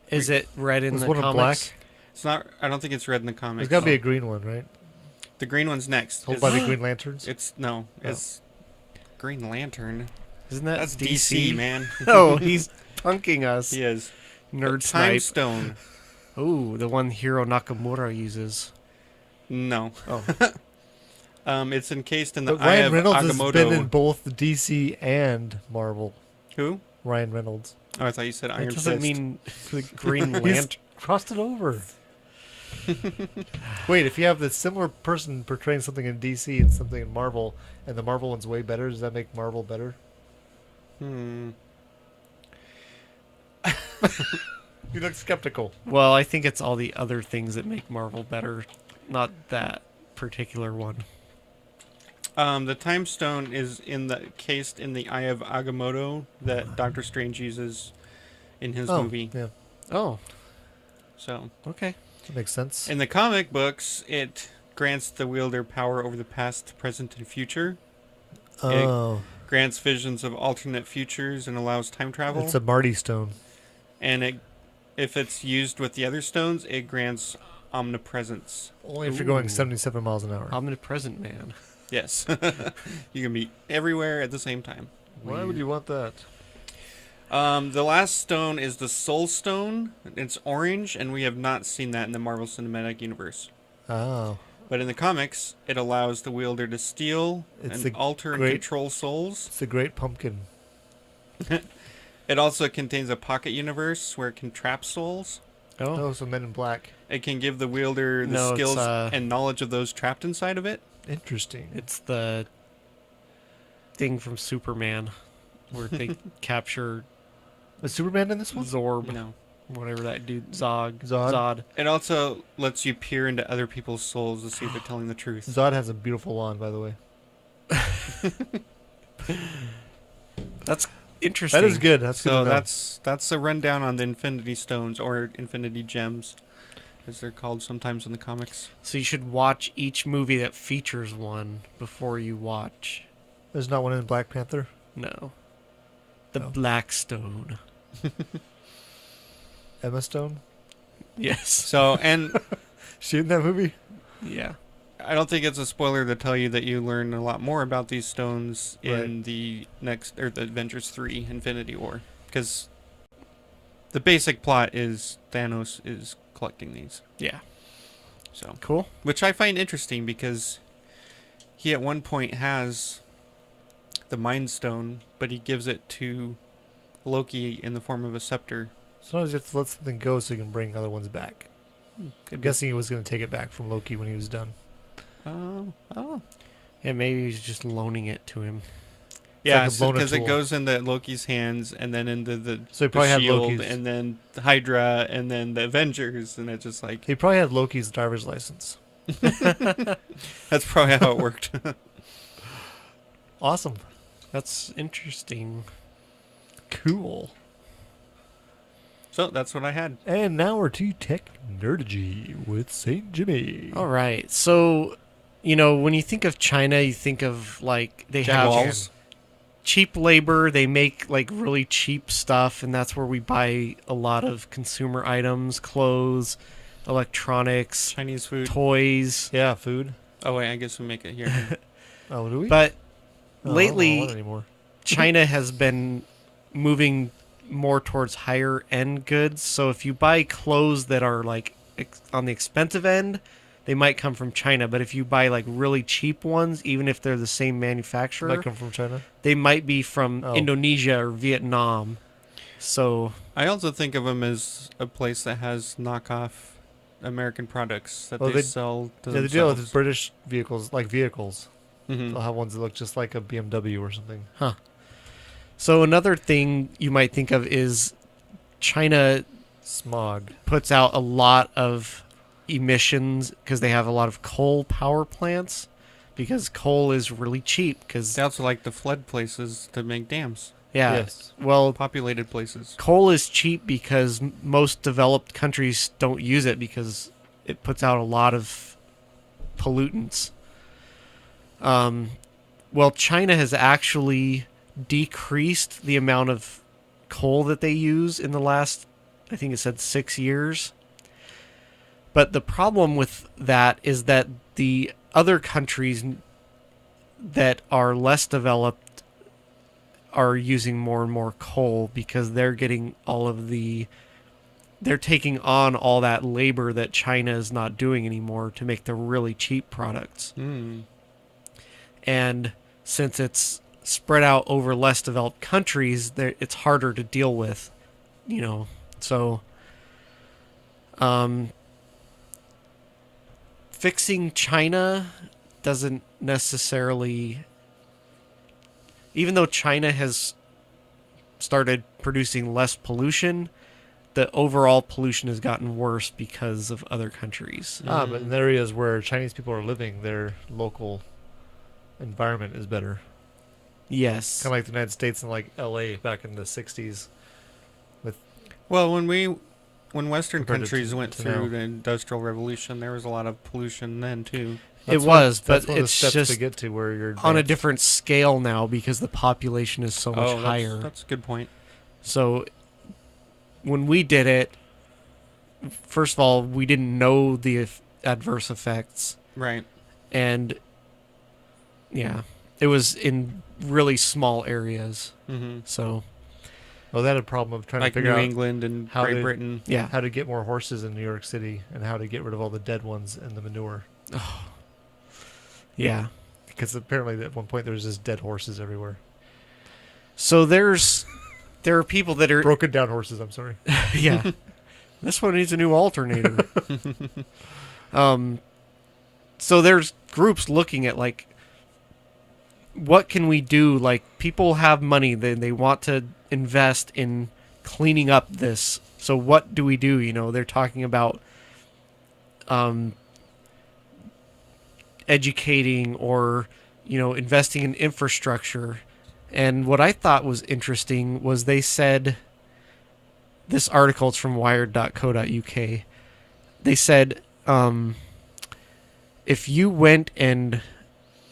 Is it red in Was the one in comics? black? It's not. I don't think it's red in the comics. There's got to be a green one, right? The green one's next. Held It's, by the Green Lanterns. it's Green Lantern. Isn't that That's DC, man. Oh, he's punking us. He is. Nerd Time snipe. Stone. Oh, the one Hiro Nakamura uses. No. Oh, It's encased in the But Eye Ryan of Reynolds has been in Agamotto. both DC and Marvel. Who? Ryan Reynolds. Oh, I thought you said Iron that doesn't Fist. mean the Green He's Lantern. crossed it over. Wait, if you have the similar person portraying something in DC and something in Marvel, and the Marvel one's way better, does that make Marvel better? Hmm. You look skeptical. Well, I think it's all the other things that make Marvel better, not that particular one. The Time Stone is cased in the Eye of Agamotto that Doctor Strange uses in his movie. Yeah, Oh, So, okay. that makes sense. in the comic books, it grants the wielder power over the past, present, and future. Oh, Grants visions of alternate futures and allows time travel. it's a Marty stone. And if it's used with the other stones, it grants omnipresence. Only if you're going Ooh. 77 miles an hour. Omnipresent man. Yes. You can be everywhere at the same time. Why would you want that? The last stone is the Soul Stone. It's orange, and we have not seen that in the Marvel Cinematic Universe. Oh, But in the comics, it allows the wielder to steal It's and a alter and great- control souls. it's a great pumpkin. It also contains a pocket universe where it can trap souls. Oh, Oh, so Men in Black. It can give the wielder the No, it's, skills and knowledge of those trapped inside of it. Interesting. it's the thing from Superman where they capture Is Superman in this one? Zorb, No. whatever that dude, Zod. Zod? It also lets you peer into other people's souls to see if they're telling the truth. Zod has a beautiful lawn, by the way. That's interesting. That is good. That's good. So to know. that's a rundown on the Infinity Stones or Infinity Gems, as they're called sometimes in the comics. So you should watch each movie that features one before you watch. There's not one in Black Panther. No. The Oh. Black Stone. Emma Stone. Yes. So, and She in that movie? Yeah. I don't think it's a spoiler to tell you that you learn a lot more about these stones in Right. the next, or the Avengers 3 Infinity War. Because the basic plot is Thanos is collecting these. Yeah. So, Cool. which I find interesting because he at one point has the Mind Stone, but he gives it to Loki in the form of a scepter. Sometimes you have to let something go so you can bring other ones back. I'm guessing he was going to take it back from Loki when he was done. Oh. Yeah, maybe he's just loaning it to him. Yeah, like a loner because it tool. goes into Loki's hands, and then into the, So he the probably had Shield, Loki's. and then the Hydra, and then the Avengers, and it's just like He probably had Loki's driver's license. that's probably how it worked. Awesome. That's interesting. Cool. So that's what I had. And now we're to Tech Nerdigy with St. Jimmy. All right. So, when you think of China, you think of like they Jag have walls. cheap labor. They make like really cheap stuff, and that's where we buy a lot of consumer items, clothes, electronics, Chinese food. toys. Yeah, food. Oh wait, I guess we make it here. Oh, do we? But Oh, I don't lately, want it anymore. China has been moving more towards higher end goods. So if you buy clothes that are like on the expensive end, they might come from China. But if you buy like really cheap ones, even if they're the same manufacturer, Might come from China. they might be from Oh. Indonesia or Vietnam. So I also think of them as a place that has knockoff American products that Oh, they they- sell to Yeah, they deal with themselves. British vehicles, like vehicles. Mhm. They'll have ones that look just like a BMW or something. So another thing you might think of is China Smog. puts out a lot of emissions because they have a lot of coal power plants because coal is really cheap because They also like to flood places to make dams, yeah, Yes. well, populated places. coal is cheap because most developed countries don't use it because it puts out a lot of pollutants. Well, China has actually decreased the amount of coal that they use in the last, I think it said 6 years. But the problem with that is that the other countries that are less developed are using more and more coal because they're getting all of the they're taking on all that labor that China is not doing anymore to make the really cheap products. Mm. And since it's spread out over less developed countries, it's harder to deal with, So, fixing China doesn't necessarily, even though China has started producing less pollution, the overall pollution has gotten worse because of other countries. But in areas where Chinese people are living, their local environment is better. Yes. Kind of like the United States and like L.A. back in the 60s. Well, when Western Compared to countries went to through now. the Industrial Revolution, there was a lot of pollution then too. That's It was, that's but one of the it's steps just to get to where you're on a advanced. different scale now because the population is so much higher. That's a good point. So when we did it, first of all, we didn't know the adverse effects. Right. And yeah, it was in really small areas. Mm-hmm. So Well, they had a problem of trying Like to figure New out England and how Great to- Britain. yeah. how to get more horses in New York City and how to get rid of all the dead ones and the manure. Yeah. Because apparently at one point there was just dead horses everywhere. So there are people that are Broken down horses, I'm sorry. yeah. This one needs a new alternator. So there's groups looking at like what can we do? Like people have money, they want to invest in cleaning up this. So what do we do? They're talking about educating or investing in infrastructure. And what I thought was interesting was they said, this article is from wired.co.uk. They said if you went and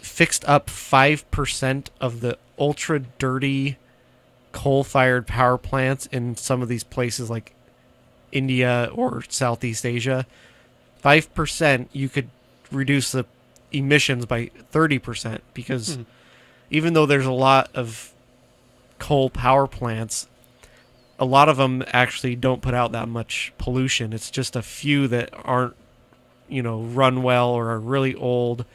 fixed up 5% of the ultra dirty coal-fired power plants in some of these places like India or Southeast Asia, 5%, you could reduce the emissions by 30% because even though there's a lot of coal power plants, a lot of them actually don't put out that much pollution. It's just a few that aren't, run well or are really old.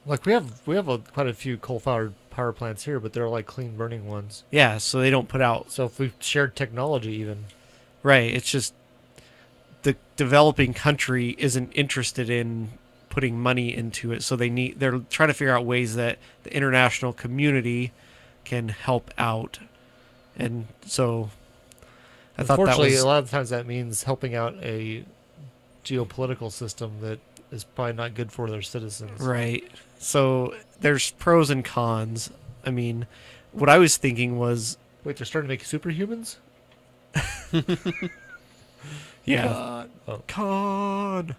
Like we have quite a few coal-fired power plants here, but they're like clean burning ones. Yeah, so they don't put out. So if we shared technology even. Right, it's just the developing country isn't interested in putting money into it, so they're trying to figure out ways that the international community can help out. And so I thought that Unfortunately, was a lot of times that means helping out a geopolitical system that is probably not good for their citizens. right. So there's pros and cons. I mean, what I was thinking was, Wait, they're starting to make superhumans? yeah, Oh. con.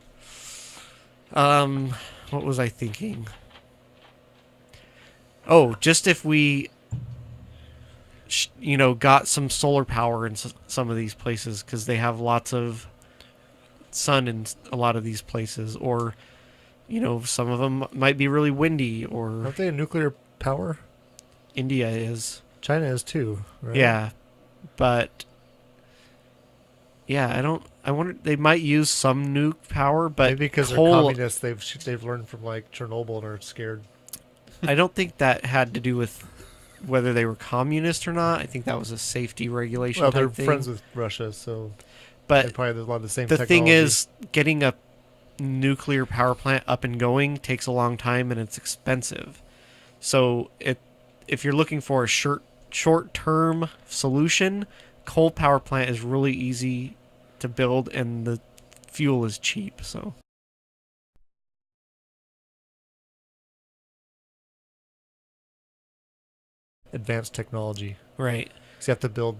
What was I thinking? Oh, just if we, got some solar power in some of these places because they have lots of sun in a lot of these places, or, some of them might be really windy, or Aren't they a nuclear power? India is. China is too, right? Yeah, but yeah, I wonder they might use some nuke power, but Maybe because they're coal. communists, they've learned from like Chernobyl and are scared. I don't think that had to do with whether they were communist or not. I think that was a safety regulation. Well, type they're thing. friends with Russia, so they But probably have a lot of the same the technology. thing is, getting a nuclear power plant up and going takes a long time and it's expensive. So if you're looking for a short-term solution, coal power plant is really easy to build and the fuel is cheap. So advanced technology. right. So you have to build.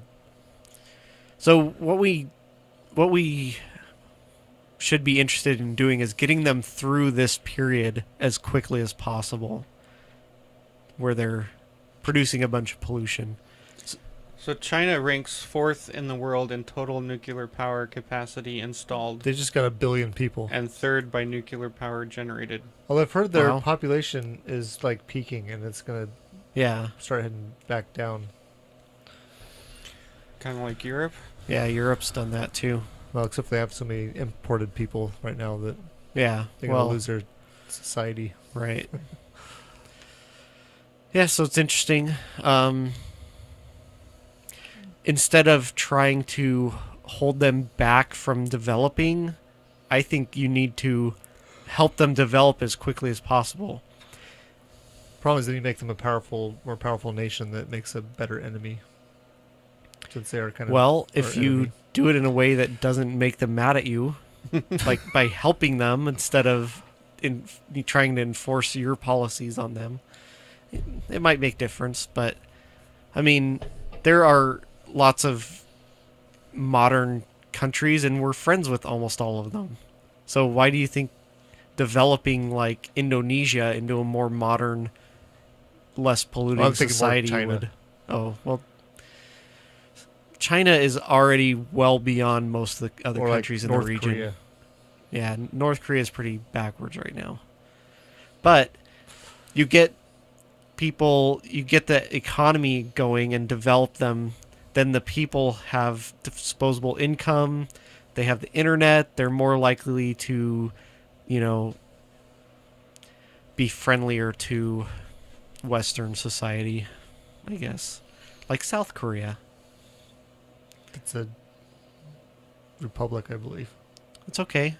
So what we should be interested in doing is getting them through this period as quickly as possible, where they're producing a bunch of pollution. So China ranks 4th in the world in total nuclear power capacity installed, They just got 1 billion people. and 3rd by nuclear power generated. Well, I've heard their Wow. population is like peaking, and it's gonna Yeah, start heading back down. Kind of like Europe. yeah, Europe's done that too. Well, except they have so many imported people right now that Yeah. they're going to Well, lose their society. right. Yeah, so it's interesting. Instead of trying to hold them back from developing, I think you need to help them develop as quickly as possible. Problem is that you make them a more powerful nation that makes a better enemy. Since they are kind of Well, our if you enemy. do it in a way that doesn't make them mad at you, like by helping them instead of trying to enforce your policies on them, it might make difference. But I mean, there are lots of modern countries, and we're friends with almost all of them. So why do you think developing like Indonesia into a more modern, less polluting Well, I'm thinking more society China. would? Oh well, China is already well beyond most of the other Or like countries in North the region. Korea. Yeah, North Korea is pretty backwards right now. But you get people, you get the economy going and develop them, then the people have disposable income, they have the internet, they're more likely to, you know, be friendlier to Western society, I guess. Like South Korea. It's a republic, I believe. It's okay.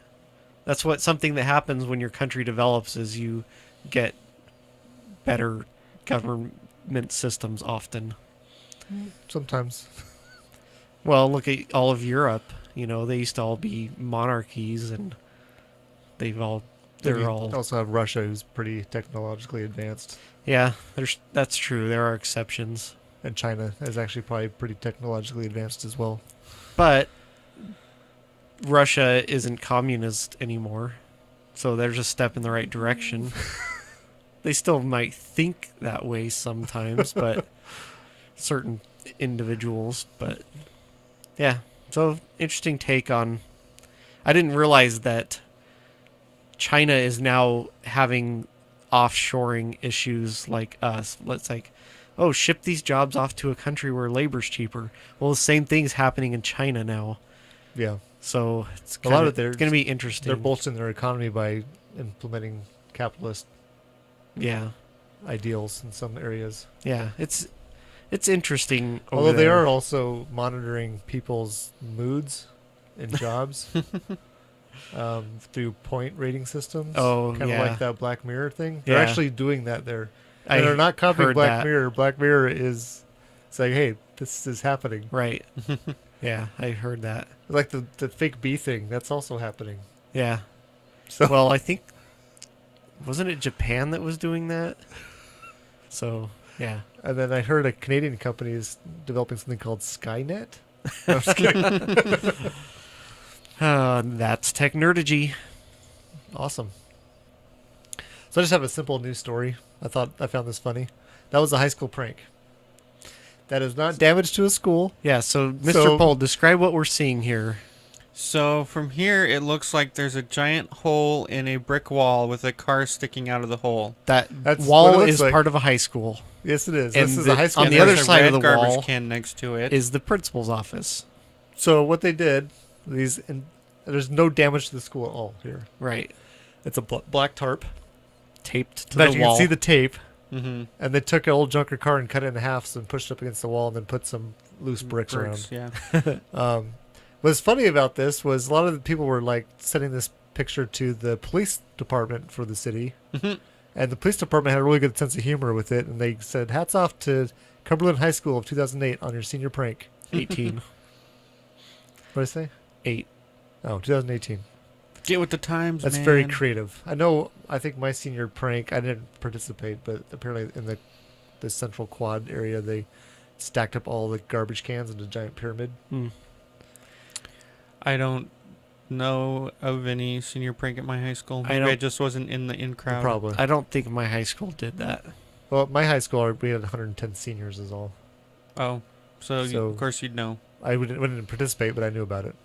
That's something that happens when your country develops is you get better government systems often. Sometimes. Well, look at all of Europe. You know, they used to all be monarchies, and they're all. Also have Russia, who's pretty technologically advanced, Yeah, that's true. There are exceptions, and China is actually probably pretty technologically advanced as well. but Russia isn't communist anymore, so there's a step in the right direction. They still might think that way sometimes, but certain individuals. But yeah, so interesting take on. I didn't realize that China is now having offshoring issues like us. Let's like, oh, ship these jobs off to a country where labor's cheaper. Well, the same thing's happening in China now. Yeah. So it's A lot of it's going to be interesting. They're bolstering their economy by implementing capitalist Yeah, ideals in some areas. yeah. It's interesting. over Although they there. are also monitoring people's moods in jobs through point rating systems. Oh, kind of yeah. like that Black Mirror thing. They're Yeah. actually doing that there. I And they're not copying heard Black that. Mirror. Black Mirror is saying, "Hey, this is happening." Right. Yeah, I heard that. Like the fake bee thing. That's also happening. Yeah. So Well, I think wasn't it Japan that was doing that? So yeah. and then I heard a Canadian company is developing something called Skynet. No, I'm just kidding. That's Technerdy. Awesome. So I just have a simple news story. I found this funny. That was a high school prank. That is not damage to a school. Yeah. So, Mr. So- Pohl, describe what we're seeing here. So from here, it looks like there's a giant hole in a brick wall with a car sticking out of the hole. That That's what wall it looks is like. part of a high school. Yes, it is. And This is the- a high school. on the And other there's a side of red the garbage wall can next to it. Is the principal's office. So what they did, there's no damage to the school at all here. Right. It's a black tarp. Taped to That the you wall. can see the tape. Mm-hmm. And they took an old junker car and cut it in half and pushed it up against the wall and then put some loose bricks around. Yeah. What's funny about this was a lot of the people were like sending this picture to the police department for the city. Mhm. And the police department had a really good sense of humor with it. And they said, hats off to Cumberland High School of 2008 on your senior prank. 18. What did I say? 8. Oh, 2018. Get with the times, That's man. very creative. I think my senior prank, I didn't participate, but apparently in the central quad area, they stacked up all the garbage cans into a giant pyramid. Hmm. I don't know of any senior prank at my high school. I Maybe I don't- just wasn't in the in crowd. Probably. I don't think my high school did that. Well, my high school, we had 110 seniors is all. Oh, so, So- of course you'd know. I wouldn't participate, but I knew about it.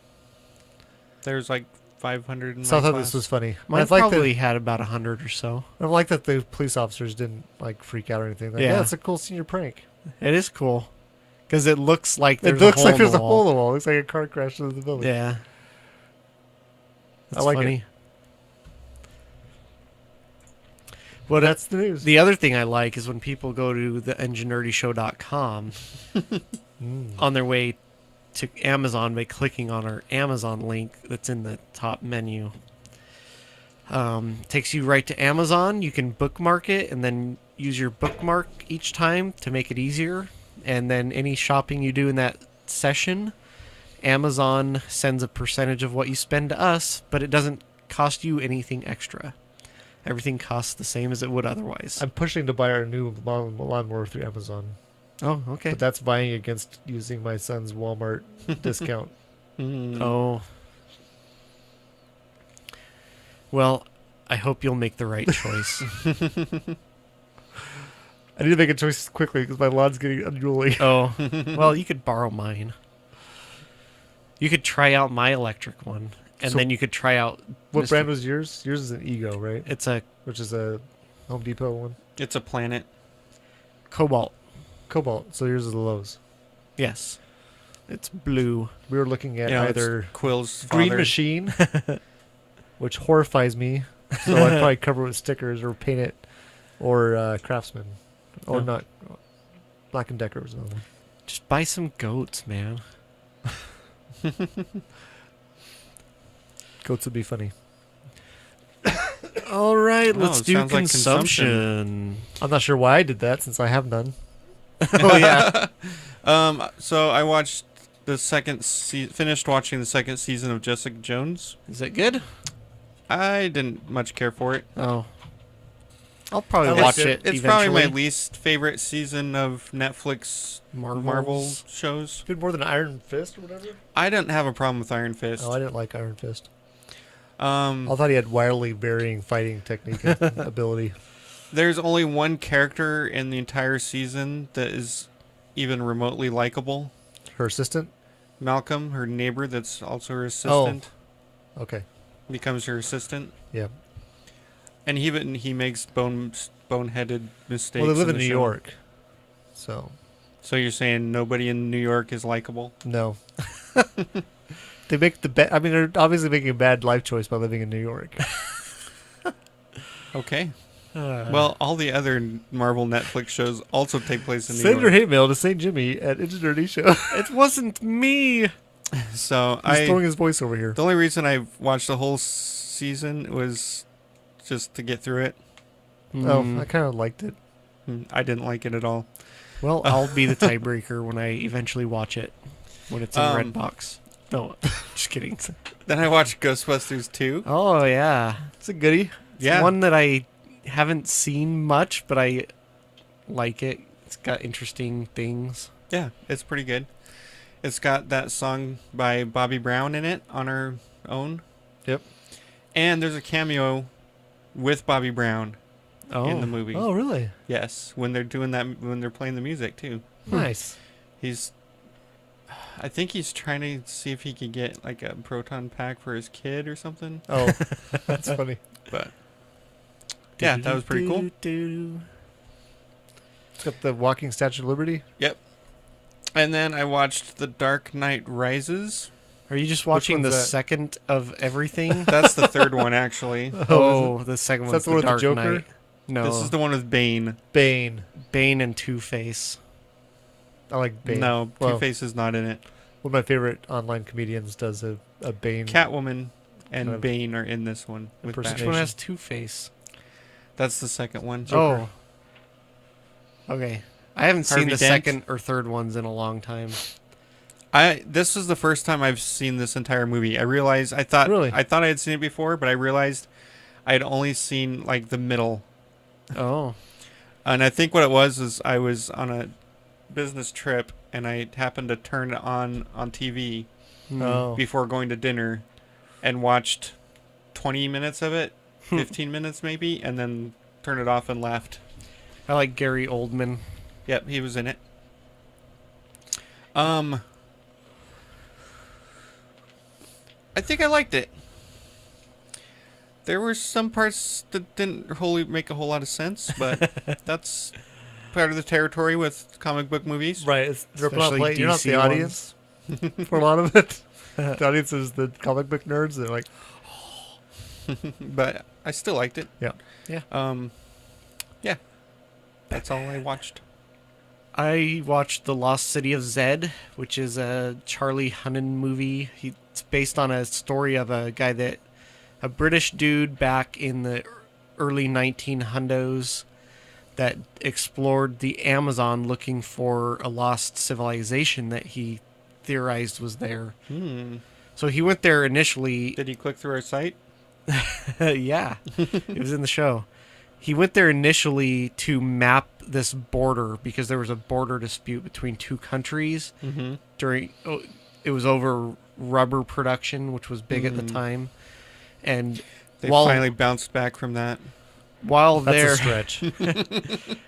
There's like 500 in So I my thought class. this was funny. Mine I like probably had about 100 or so. I like that the police officers didn't like freak out or anything. Like, Yeah. yeah, it's a cool senior prank. It is cool. Because it looks like there's It looks a hole like in there's the a wall. hole in the wall. It looks like a car crashed into the building. Yeah. That's like funny. it. Well, That's the news. the other thing I like is when people go to the enginerdyshow.com on their way to Amazon by clicking on our Amazon link that's in the top menu. Takes you right to Amazon. You can bookmark it and then use your bookmark each time to make it easier. And then any shopping you do in that session, Amazon sends a percentage of what you spend to us, but it doesn't cost you anything extra. Everything costs the same as it would otherwise. I'm pushing to buy our new lawnmower through Amazon, Oh, okay. but that's vying against using my son's Walmart discount. Oh. Well, I hope you'll make the right choice. I need to make a choice quickly because my lawn's getting unruly. Oh, well, you could borrow mine. You could try out my electric one, and So- then you could try out. What Mr. brand was yours? Yours is an Ego, right? It's a Which is a Home Depot one. It's a planet. Cobalt. Cobalt. So yours is the Lowe's. Yes, it's blue. We were looking at You know, it's either Quill's Green father. Machine, which horrifies me. So I'd probably cover it with stickers or paint it, or Craftsman, or Oh. not. Black and Decker was another one. Just buy some goats, man. Goats would be funny. All right, Oh, let's it do sounds like consumption. I'm not sure why I did that since I have none. Oh yeah. So I watched the finished watching the second season of Jessica Jones. Is it good? I didn't much care for it. Oh. I'll probably I liked watch it. it. It's eventually. probably my least favorite season of Netflix Marvel Marvels. shows. Did more than Iron Fist or whatever? I didn't have a problem with Iron Fist. Oh, I didn't like Iron Fist. Um, I thought he had wildly varying fighting technique and ability. there's only one character in the entire season that is even remotely likable. Her assistant? Malcolm, her neighbor, that's also her assistant, Okay. becomes her assistant, Yeah. and he makes boneheaded mistakes. Well, they live in the New show. York. So, So you're saying nobody in New York is likable? no. They make I mean, they're obviously making a bad life choice by living in New York. Okay. Well, all the other Marvel Netflix shows also take place in New Send your York. hate mail to St. Jimmy at Enginerdy Show. It wasn't me. So He's throwing his voice over here. the only reason I watched the whole season was just to get through it. Oh, I kind of liked it. I didn't like it at all. Well, I'll be the tiebreaker when I eventually watch it when it's in Redbox. No, just kidding. Then I watched Ghostbusters 2. Oh yeah, It's a goodie. it's Yeah. one that I haven't seen much, but I like it. It's got interesting things. Yeah, it's pretty good. It's got that song by Bobby Brown in it on her own. Yep. And there's a cameo with Bobby Brown in the movie. Oh, really? Yes, when they're doing that, when they're playing the music too. Nice. I think he's trying to see if he could get like a proton pack for his kid or something. Oh, that's funny. But yeah, that was pretty cool. It's got the walking Statue of Liberty. Yep. And then I watched The Dark Knight Rises. Are you just watching the one's that? second of everything? That's the third one actually. Oh, the second Is one's that the one the with the Dark Joker? Knight. No, This is the one with Bane. Bane. Bane and Two-Face. I like Bane. No, Well, Two-Face is not in it. one of my favorite online comedians does a Bane. Catwoman and Kind of Bane are in this one with impersonation. Which Batman. one has Two-Face? That's the second one. Oh. Okay. I haven't seen Harvey the Dent. second or third ones in a long time. This is the first time I've seen this entire movie. I thought Really? I had seen it before, but I realized I had only seen like the middle. Oh. And I think what it was is I was on a business trip and I happened to turn it on TV Oh. before going to dinner and watched 20 minutes of it, 15 minutes maybe, and then turned it off and left. I like Gary Oldman. Yep, he was in it. I think I liked it. There were some parts that didn't wholly make a whole lot of sense, but that's part of the territory with comic book movies. Right. You're not, Especially you're not the DC audience for a lot of it. The audience is the comic book nerds. They're like, but I still liked it. Yeah. Yeah. Yeah. That's all I watched. I watched The Lost City of Zed, which is a Charlie Hunnam movie. It's based on a story of a British dude back in the early 1900s that explored the Amazon looking for a lost civilization that he theorized was there. So he went there initially. Did he click through our site? Yeah, it was in the show. He went there initially to map this border because there was a border dispute between two countries it was over rubber production, which was big at the time. And They finally bounced back from that. While That's there, a stretch.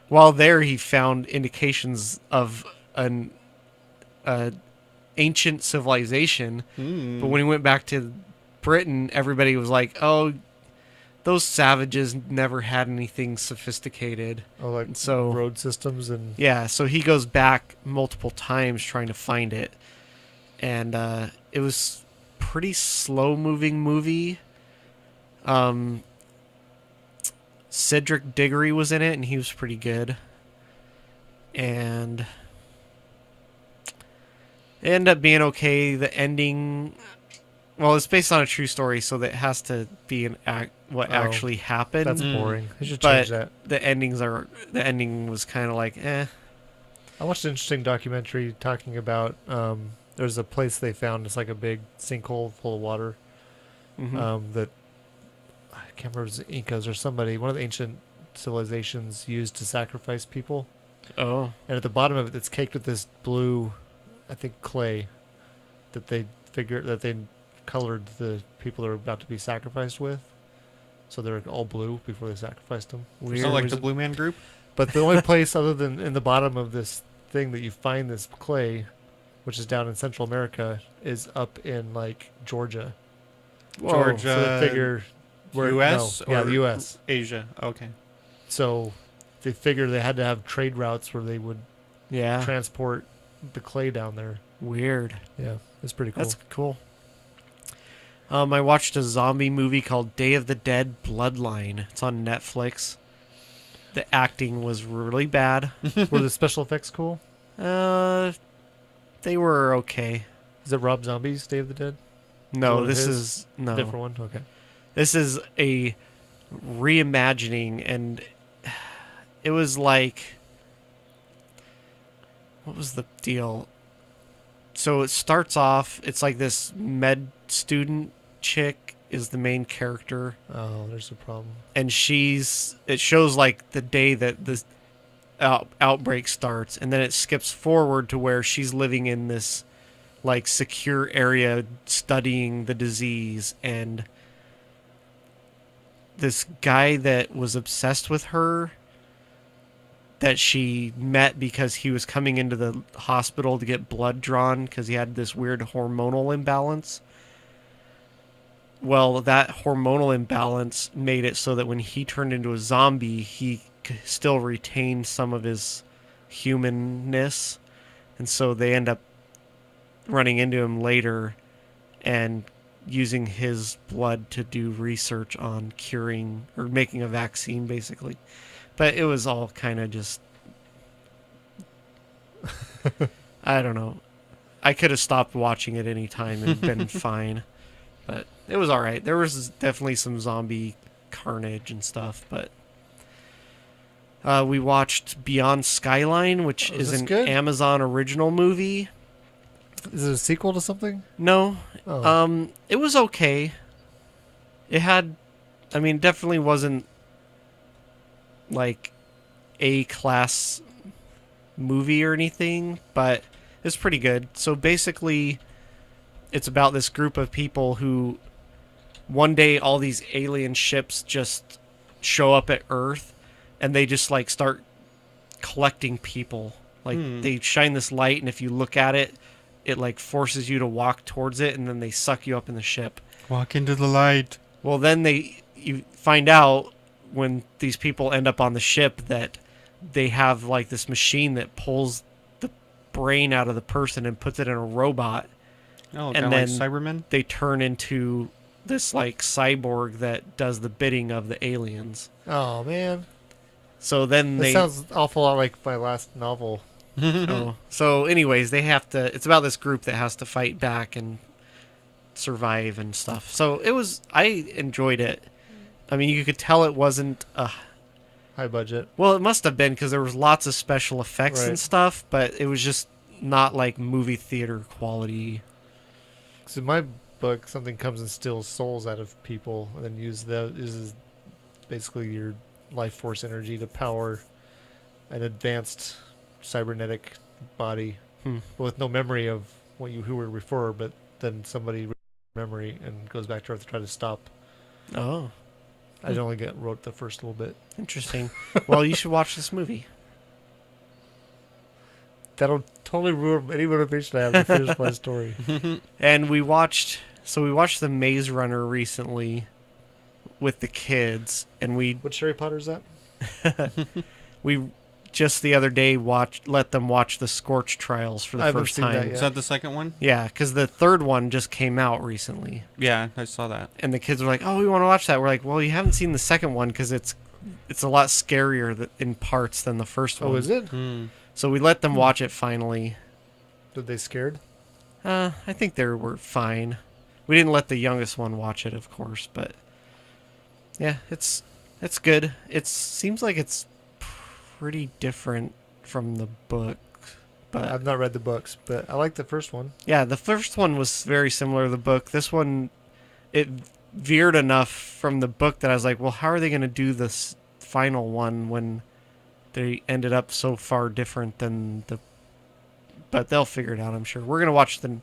while there, he found indications of an ancient civilization. But when he went back to Britain, everybody was like, "Oh, those savages never had anything sophisticated." Oh, like So road systems and yeah, so he goes back multiple times trying to find it, and it was pretty slow moving movie. Cedric Diggory was in it, and he was pretty good. And it ended up being okay. The ending, well, it's based on a true story, so that has to be what actually happened. that's boring. They should But change that. the ending was kind of like, eh. I watched an interesting documentary talking about there's a place they found. It's like a big sinkhole full of water. That I can't remember if it was the Incas or somebody. One of the ancient civilizations used to sacrifice people. Oh. And at the bottom of it, it's caked with this blue, I think, clay that they colored the people that were about to be sacrificed with. So they're all blue before they sacrificed them. Is it like the Blue Man Group? But the only place other than in the bottom of this thing that you find this clay, which is down in Central America, is up in like Georgia. Georgia. So they figure U.S. No, yeah, or the U.S. Asia. Okay. So they figured they had to have trade routes where they would Yeah. transport the clay down there. Weird. Yeah, it's pretty cool. That's cool. I watched a zombie movie called Day of the Dead Bloodline. It's on Netflix. The acting was really bad. Were the special effects cool? They were okay. Is it Rob Zombie's Day of the Dead? No, Is this it his? is no. Different one? Okay. This is a reimagining, and it was like, what was the deal? So it starts off, it's like this med student chick is the main character, Oh, there's a problem. and it shows like the day that this outbreak starts, and then it skips forward to where she's living in this like secure area studying the disease, and this guy that was obsessed with her that she met because he was coming into the hospital to get blood drawn because he had this weird hormonal imbalance. Well, that hormonal imbalance made it so that when he turned into a zombie, he still retained some of his humanness. And so they end up running into him later and using his blood to do research on curing or making a vaccine, basically. But it was all kind of just... I don't know. I could have stopped watching it any time and been fine. But it was all right. There was definitely some zombie carnage and stuff, but we watched Beyond Skyline, which is this an good? Amazon original movie. Is it a sequel to something? No, Oh. it was okay. It had, I mean, definitely wasn't like A-class movie or anything, but it's pretty good. So basically, it's about this group of people who one day all these alien ships just show up at Earth, and they just like start collecting people. Like they shine this light, and if you look at it, it like forces you to walk towards it, and then they suck you up in the ship. Walk into the light. Well, then you find out when these people end up on the ship that they have like this machine that pulls the brain out of the person and puts it in a robot. Oh, And kind of like then Cybermen? They turn into this like cyborg that does the bidding of the aliens. Oh man, So then that they sounds awful lot like my last novel. oh. So anyways, they have to it's about this group that has to fight back and survive and stuff. So I enjoyed it. I mean, you could tell it wasn't High budget. well, it must have been because there was lots of special effects and Right. stuff, but it was just not like movie theater quality. So in my book, something comes and steals souls out of people, and then uses basically your life force energy to power an advanced cybernetic body with no memory of who were before, but then somebody memory and goes back to Earth to try to stop. Oh, I only wrote the first little bit. interesting. Well, you should watch this movie. That'll totally ruin any motivation I have to finish my story. And we watched the Maze Runner recently with the kids, and What Harry Potter is that? we just the other day let them watch the Scorch Trials for I the haven't first seen that time. yet. Is that the second one? Yeah, because the third one just came out recently, Yeah, I saw that. and the kids were like, "Oh, we want to watch that." We're like, "Well, you haven't seen the second one because it's a lot scarier in parts than the first one." Oh, is it? Hmm. So we let them watch it finally. Did they scared? I think they were fine. We didn't let the youngest one watch it, of course, but yeah, it's good. It seems like it's pretty different from the book, but I've not read the books, but I like the first one. yeah, the first one was very similar to the book. This one, it veered enough from the book that I was like, well, how are they going to do this final one when they ended up so far different than the... But they'll figure it out, I'm sure. We're going to watch the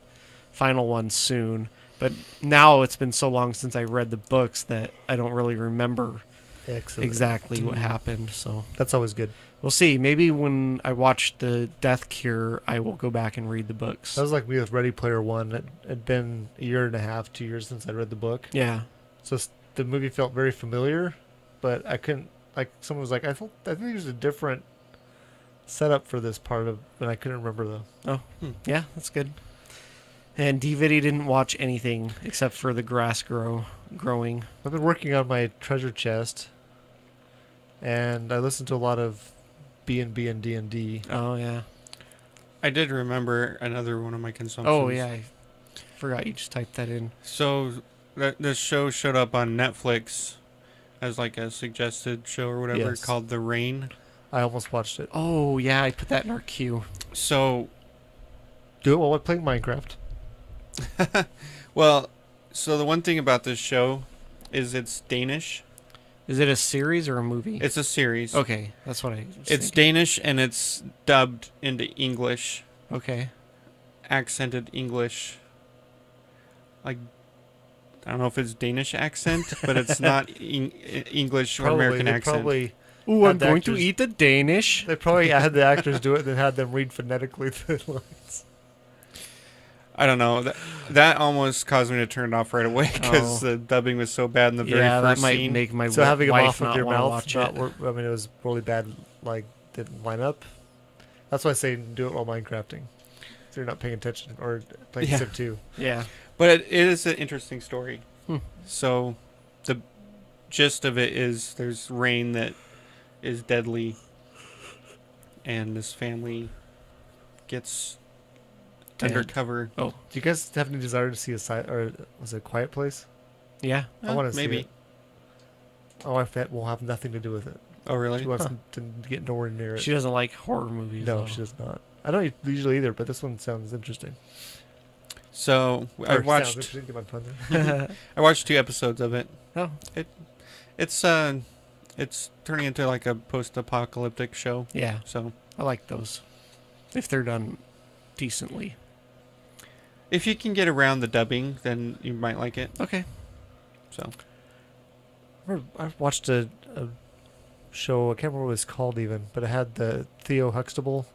final one soon. But now it's been so long since I read the books that I don't really remember Excellent. exactly what happened. So That's always good. we'll see. Maybe when I watch the Death Cure, I will go back and read the books. That was like me with Ready Player One. It had been a year and a half, 2 years since I read the book. Yeah. So the movie felt very familiar, but I couldn't, like, someone was like, I think there's a different setup for this part of, and I couldn't remember though. Yeah, that's good. And DVD didn't watch anything except for the grass growing. I've been working on my treasure chest, and I listened to a lot of B&B and D&D. Oh, yeah. I did remember another one of my consumptions. Oh, yeah. I forgot you just typed that in. So this show showed up on Netflix as like a suggested show or whatever Yes. called The Rain. I almost watched it. Oh, yeah. I put that in our queue. So, Do it while I'm playing Minecraft. well, so the one thing about this show is it's Danish. Is it a series or a movie? It's a series. Okay. That's what I was It's thinking. Danish and it's dubbed into English, Okay. accented English. Like, I don't know if it's Danish accent, but it's not English or American they accent. Probably, Ooh, Had I'm the going to actors- eat the Danish. they probably had the actors do it and then had them read phonetically the lines. I don't know. That almost caused me to turn it off right away because Oh. the dubbing was so bad in the very Yeah, that first might scene. make my So having them wife off of not your want to mouth, watch not it. work, I mean, it was really bad. Like, didn't line up. That's why I say do it while Minecrafting, so you're not paying attention or playing Yeah. Civ 2. Yeah. But it is an interesting story. Hmm. So the gist of it is there's rain that is deadly, and this family gets Dead. undercover. Oh, Do you guys have any desire to see or was it a Quiet Place? yeah. I want to see maybe. it. My wife will have nothing to do with it. Oh, really? She wants to get nowhere near it. She doesn't like horror movies. No, though. she does not. I don't usually either, but this one sounds interesting. So I Or sounds watched. interesting, get my pun there. I watched 2 episodes of it. Oh, It's turning into like a post-apocalyptic show. yeah. So I like those. If they're done decently. if you can get around the dubbing, then you might like it. Okay. So I watched a show, I can't remember what it was called even, but it had the Theo Huxtable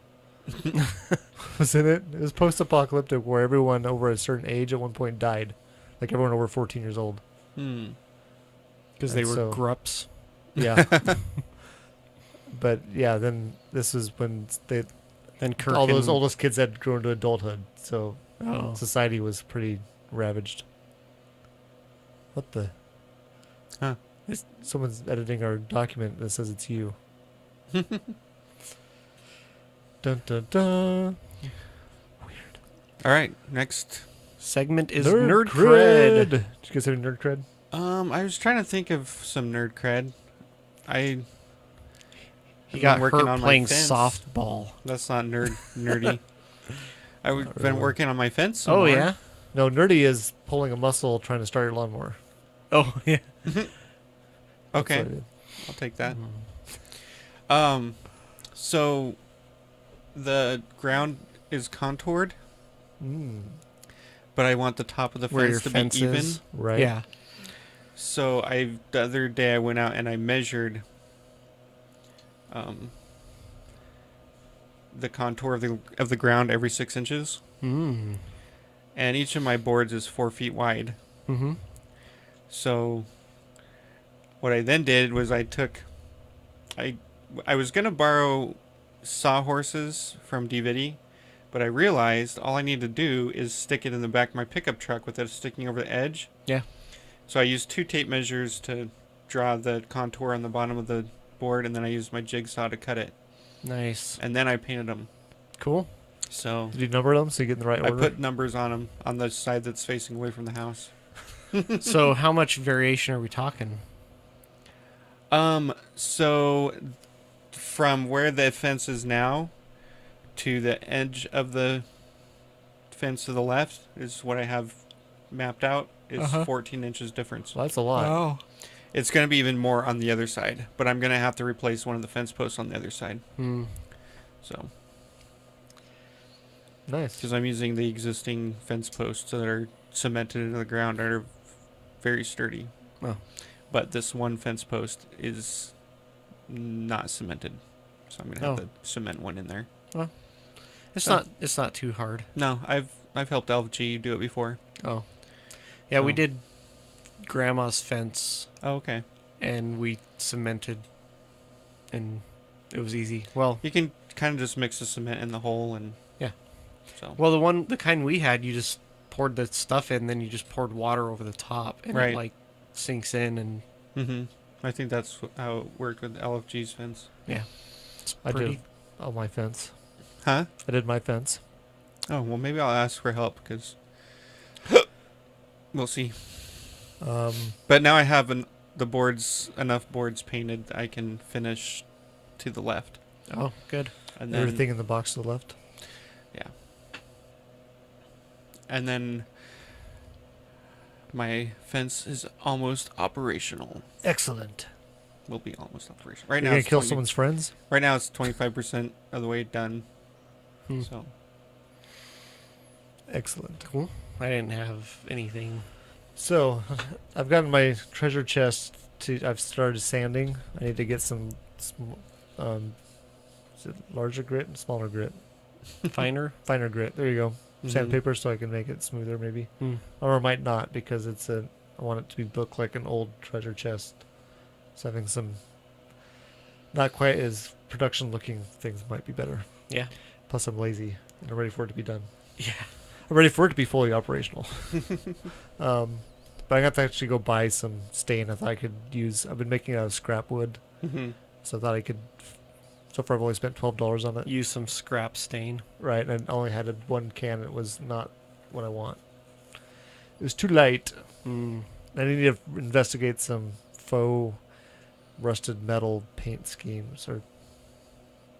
was in it. It was post-apocalyptic where everyone over a certain age at one point died. Like everyone over 14 years old. Because they And were so- grups. Yeah. But yeah, then this is when Then Kirk all those and- oldest kids had grown to adulthood. So Oh. society was pretty ravaged. What the? Huh. Someone's editing our document that says it's you. Dun dun dun. All right, next. Segment is nerd cred. cred. Did you guys have any nerd cred? I was trying to think of some nerd cred. He I've got been working hurt on my playing fence. softball. That's not nerdy. I've Not been really. working on my fence. Some Oh more. yeah. No, nerdy is pulling a muscle trying to start your lawnmower. Oh yeah. That's Okay, what I did. I'll take that. Mm-hmm. So the ground is contoured, but I want the top of the Where your fence to fence be even. is. Right. Yeah. So the other day I went out and I measured the contour of the ground every 6 inches, Mm. and each of my boards is 4 feet wide. Mm-hmm. So what I then did was I was gonna borrow sawhorses from DVD, but I realized all I need to do is stick it in the back of my pickup truck with it sticking over the edge. Yeah. So I used 2 tape measures to draw the contour on the bottom of the board, and then I used my jigsaw to cut it, Nice. and then I painted them. Cool. So Did you number them so you get in the right I order? put numbers on them on the side that's facing away from the house. So how much variation are we talking? So from where the fence is now to the edge of the fence to the left is what I have mapped out is Uh-huh. 14 inches difference. Well, that's a lot. Oh. It's going to be even more on the other side, but I'm going to have to replace one of the fence posts on the other side. Hmm. So, Nice. because I'm using the existing fence posts that are cemented into the ground and are very sturdy. Oh. But this one fence post is not cemented, so I'm going to have to cement one in there. It's Oh. not too hard. No, I've helped LFG do it before. Oh. Yeah, we Oh. did grandma's fence Oh, okay. and we cemented and it was easy. Well, You can kind of just mix the cement in the hole and Yeah. So the kind we had, you just poured the stuff in, then you just poured water over the top and Right. it like sinks in and I think that's how it worked with LFG's fence. it's I pretty. did on my fence. Huh? I did my fence. Oh, well, maybe I'll ask for help because we'll see. But now I have enough boards painted that I can finish to the left. Oh, good. And then, Everything in the box to the left. Yeah. And then my fence is almost operational. Excellent. Will be almost operational. Right You're now, gonna it's kill 20 someone's friends? Right now, it's 25% of the way done. Hmm. So Excellent. Cool. I didn't have anything. So, I've gotten my treasure chest I've started sanding. I need to get some is it larger grit and smaller grit? Finer. Finer grit. There you go. mhm. Sandpaper so I can make it smoother maybe. Hmm. Or I might not because I want it to look like an old treasure chest. So having some not quite as production looking things might be better. Yeah. Plus I'm lazy and I'm ready for it to be done. Yeah. I'm ready for it to be fully operational. But I got to actually go buy some stain I thought I could use. I've been making it out of scrap wood. Mhm. So I thought I could. So far I've only spent $12 on it. Use some scrap stain. Right, and I only had one can. It was not what I want. It was too light. Mm. I need to investigate some faux rusted metal paint schemes or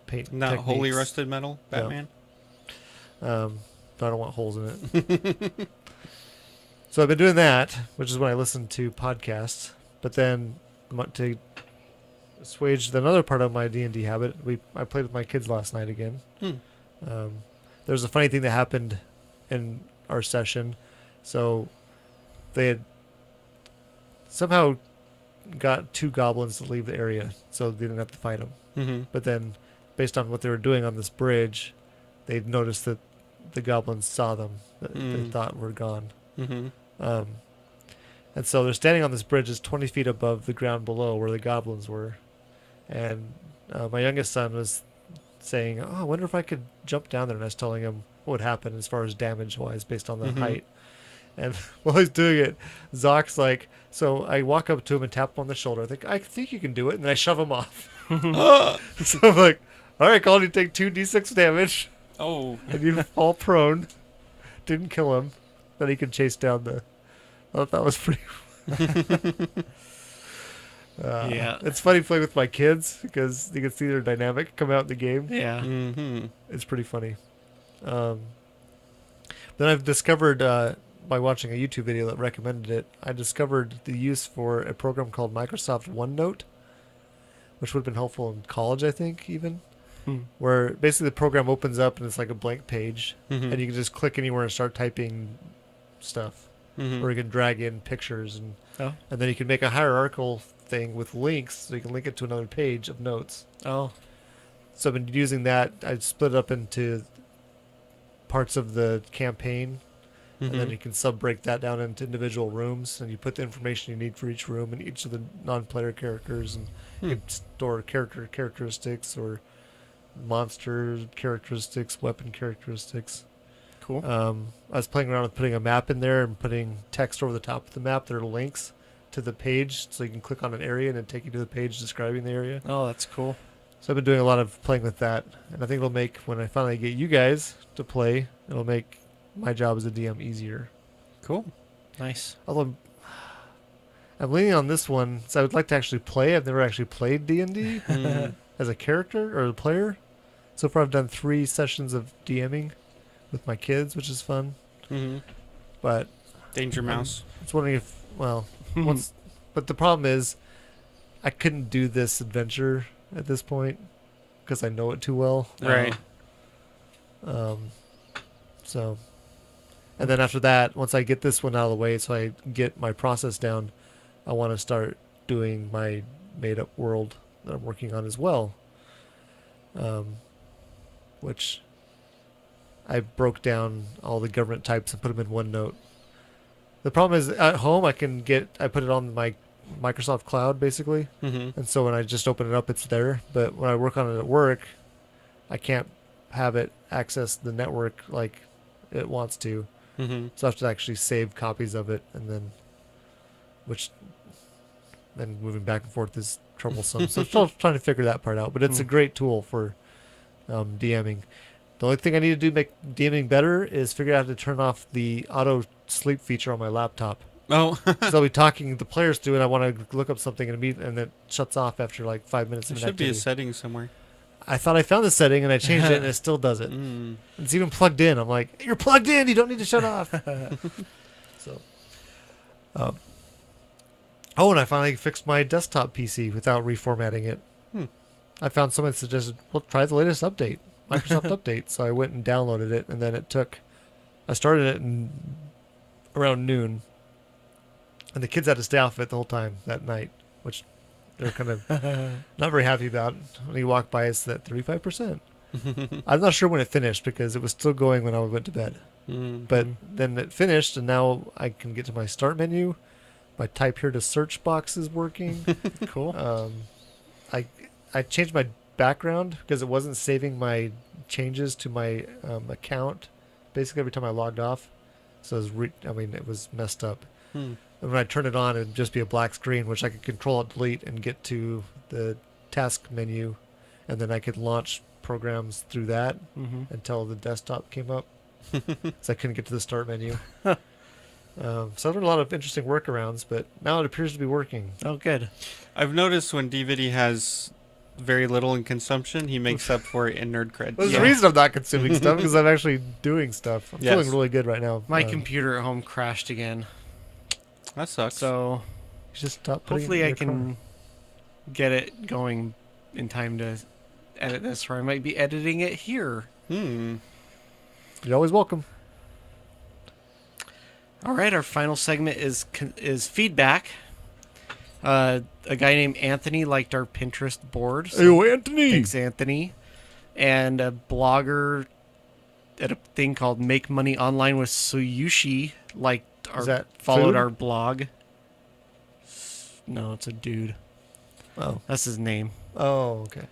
paint Not wholly techniques. rusted metal, Batman. But I don't want holes in it. So I've been doing that, which is when I listen to podcasts. But then to assuage another part of my D&D habit, I played with my kids last night again. There was a funny thing that happened in our session. So they had somehow got 2 goblins to leave the area, so they didn't have to fight them. Mm-hmm. But then, based on what they were doing on this bridge, they noticed that the goblins saw them that they thought were gone. Mm-hmm. And so they're standing on this bridge that's 20 feet above the ground below where the goblins were. And my youngest son was saying, "Oh, I wonder if I could jump down there." And I was telling him what would happen as far as damage-wise based on the Mhm. height. And while he's doing it, Zock's like, so I walk up to him and tap him on the shoulder. I think you can do it. And then I shove him off. So I'm like, all right, Colin, you take 2d6 damage. Oh. And you fall prone. Didn't kill him. Then he can chase down the... I thought that was pretty... Yeah. It's funny playing with my kids because you can see their dynamic come out in the game. Yeah. Mm-hmm. It's pretty funny. Then I've discovered, by watching a YouTube video that recommended it, I discovered the use for a program called Microsoft OneNote, which would have been helpful in college, I think, even. Where basically the program opens up and it's like a blank page, and you can just click anywhere and start typing stuff. Or you can drag in pictures, and then you can make a hierarchical thing with links, so you can link it to another page of notes. Oh. So I've been using that. I split it up into parts of the campaign, and then you can break that down into individual rooms, and you put the information you need for each room and each of the non-player characters, and you can store characteristics or monster characteristics, weapon characteristics. Cool. I was playing around with putting a map in there and putting text over the top of the map. There are links to the page, so you can click on an area and it'll take you to the page describing the area. Oh, that's cool. So I've been doing a lot of playing with that, and I think it'll make, when I finally get you guys to play, it'll make my job as a DM easier. Cool. Nice. Although I'm leaning on this one, so I would like to actually play. I've never actually played D&D as a character or a player. So far I've done 3 sessions of DMing with my kids, which is fun. But Danger Mouse. I was wondering if, well, but the problem is I couldn't do this adventure at this point because I know it too well. Right. So, and then after that, once I get this one out of the way, so I get my process down, I want to start doing my made-up world that I'm working on as well. Which I broke down all the government types and put them in OneNote. The problem is at home I put it on my Microsoft Cloud basically, and so when I just open it up, it's there. But when I work on it at work, I can't have it access the network like it wants to. So I have to actually save copies of it, and then moving back and forth is troublesome. So I'm still trying to figure that part out. But it's a great tool for DMing. The only thing I need to do to make DMing better is figure out how to turn off the auto sleep feature on my laptop. Oh. So I'll be talking the players to, and I want to look up something and it shuts off after like 5 minutes There of should activity. be a setting somewhere. I thought I found the setting and I changed it and it still does it. It's even plugged in. I'm like, you're plugged in. You don't need to shut off. So, and I finally fixed my desktop PC without reformatting it. I found someone suggested, well, try the latest update, Microsoft update. So I went and downloaded it, and then I started it around noon, and the kids had to stay off of it the whole time that night, which they're kind of not very happy about. When you walk by, it's at 35%. I'm not sure when it finished because it was still going when I went to bed. But then it finished, and now I can get to my start menu. My type here to search box is working. Cool. I changed my background because it wasn't saving my changes to my account. Basically, every time I logged off, so it was messed up. And when I turn it on, it'd just be a black screen, which I could Control-Delete and get to the task menu, and then I could launch programs through that until the desktop came up. So I couldn't get to the start menu. So I've done a lot of interesting workarounds, but now it appears to be working. Oh, good. I've noticed when DVD has very little in consumption, he makes up for it in nerd cred. There's a reason I'm not consuming stuff because I'm actually doing stuff. I'm feeling really good right now. My computer at home crashed again. That sucks. So just stop putting hopefully it in I your can get it going in time to edit this, or I might be editing it here. You're always welcome. All right, our final segment is feedback. A guy named Anthony liked our Pinterest board. So hey, Anthony! Thanks, Anthony. And a blogger at a thing called Make Money Online with Suyushi followed food? our blog. No, it's a dude. Oh. That's his name. Oh, okay.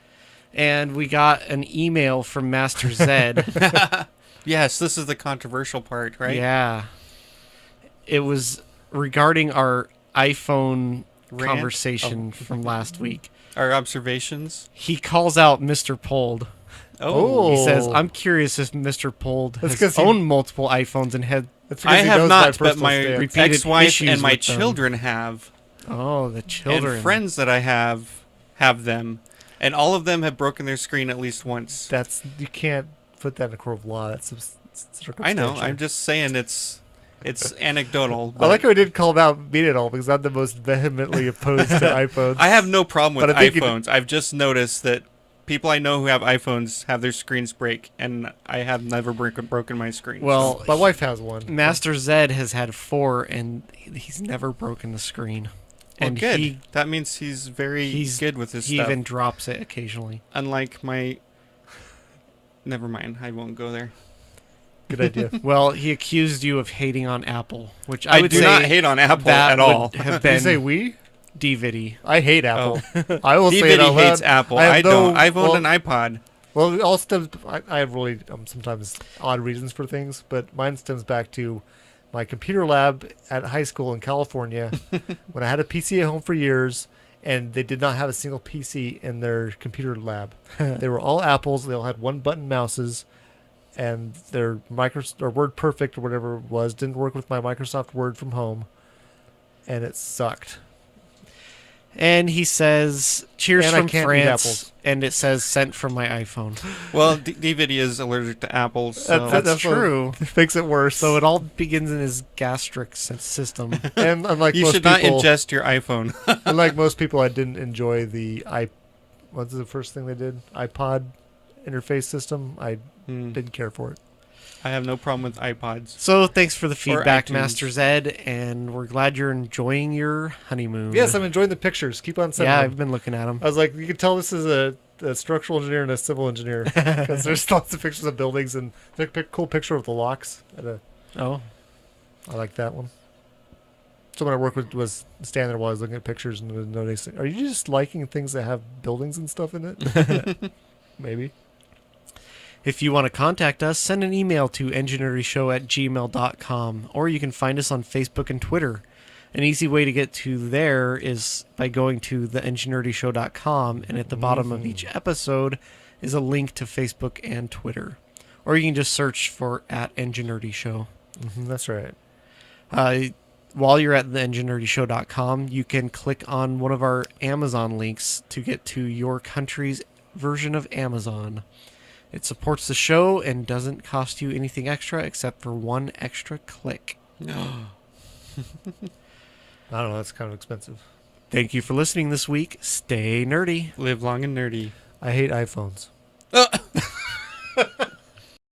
And we got an email from Master Zed. Yes, this is the controversial part, right? Yeah. it was regarding our iPhone Rant? conversation from last week. Our observations. He calls out Mr. Pold. Oh. He says, "I'm curious if Mr. Pold That's has 'cause he- owned multiple iPhones and had." That's because I he have knows not, but personal my stance. Repeated ex-wife issues and my with them. children have. Oh, the children. And friends that I have them. And all of them have broken their screen at least once. That's you can't put that in a court of law. That's I know. circumstantial. I'm just saying it's anecdotal. I But like how he didn't call him out me at all because I'm the most vehemently opposed to iPhones. I have no problem with But I think iPhones. I've just noticed that people I know who have iPhones have their screens break, and I have never broken my screen. Well, My wife has one. Master Zed has had 4, and he's never broken the screen. Well, And good. That means he's very good with his he stuff. even drops it occasionally. Unlike my... Never mind. I won't go there. Good idea. Well, he accused you of hating on Apple, which I would do say not hate on Apple that at all. would have Did you say been we? DVD. I hate Apple. I will say it DVD out loud. hates Apple. have I no- don't. I've well, owned an iPod. Well, it all stems. I have really sometimes odd reasons for things, but mine stems back to my computer lab at high school in California when I had a PC at home for years, and they did not have a single PC in their computer lab. They were all Apples. They all had one-button mouses, and their Microsoft or WordPerfect or whatever it was didn't work with my Microsoft Word from home, and it sucked. And he says, "Cheers And I from can't eat France," apples. and it says, "Sent from my iPhone." Well, DVD is allergic to apples. So. That's what true. makes it worse. So it all begins in his gastric system. and unlike you most should not people, ingest your iPhone. unlike most people, I didn't enjoy the what's the first thing they did? iPod interface system. I didn't care for it. I have no problem with iPods. So thanks for the feedback, iTunes. Master Zed, and we're glad you're enjoying your honeymoon. Yes, I'm enjoying the pictures. Keep on sending Yeah, them. I've been looking at them. I was like, you can tell this is a structural engineer and a civil engineer because there's lots of pictures of buildings and there's a cool picture of the locks. Oh, I like that one. Someone I worked with was standing there while I was looking at pictures and was noticing, are you just liking things that have buildings and stuff in it? Maybe. if you want to contact us, send an email to engineerdyshow@gmail.com, or you can find us on Facebook and Twitter. An easy way to get to there is by going to theengineerdyshow.com, and at the bottom of each episode is a link to Facebook and Twitter. Or you can just search for @EngineerdyShow. That's right. While you're at theengineerdyshow.com, you can click on one of our Amazon links to get to your country's version of Amazon. It supports the show and doesn't cost you anything extra except for one extra click. I don't know. That's kind of expensive. Thank you for listening this week. Stay nerdy. Live long and nerdy. I hate iPhones.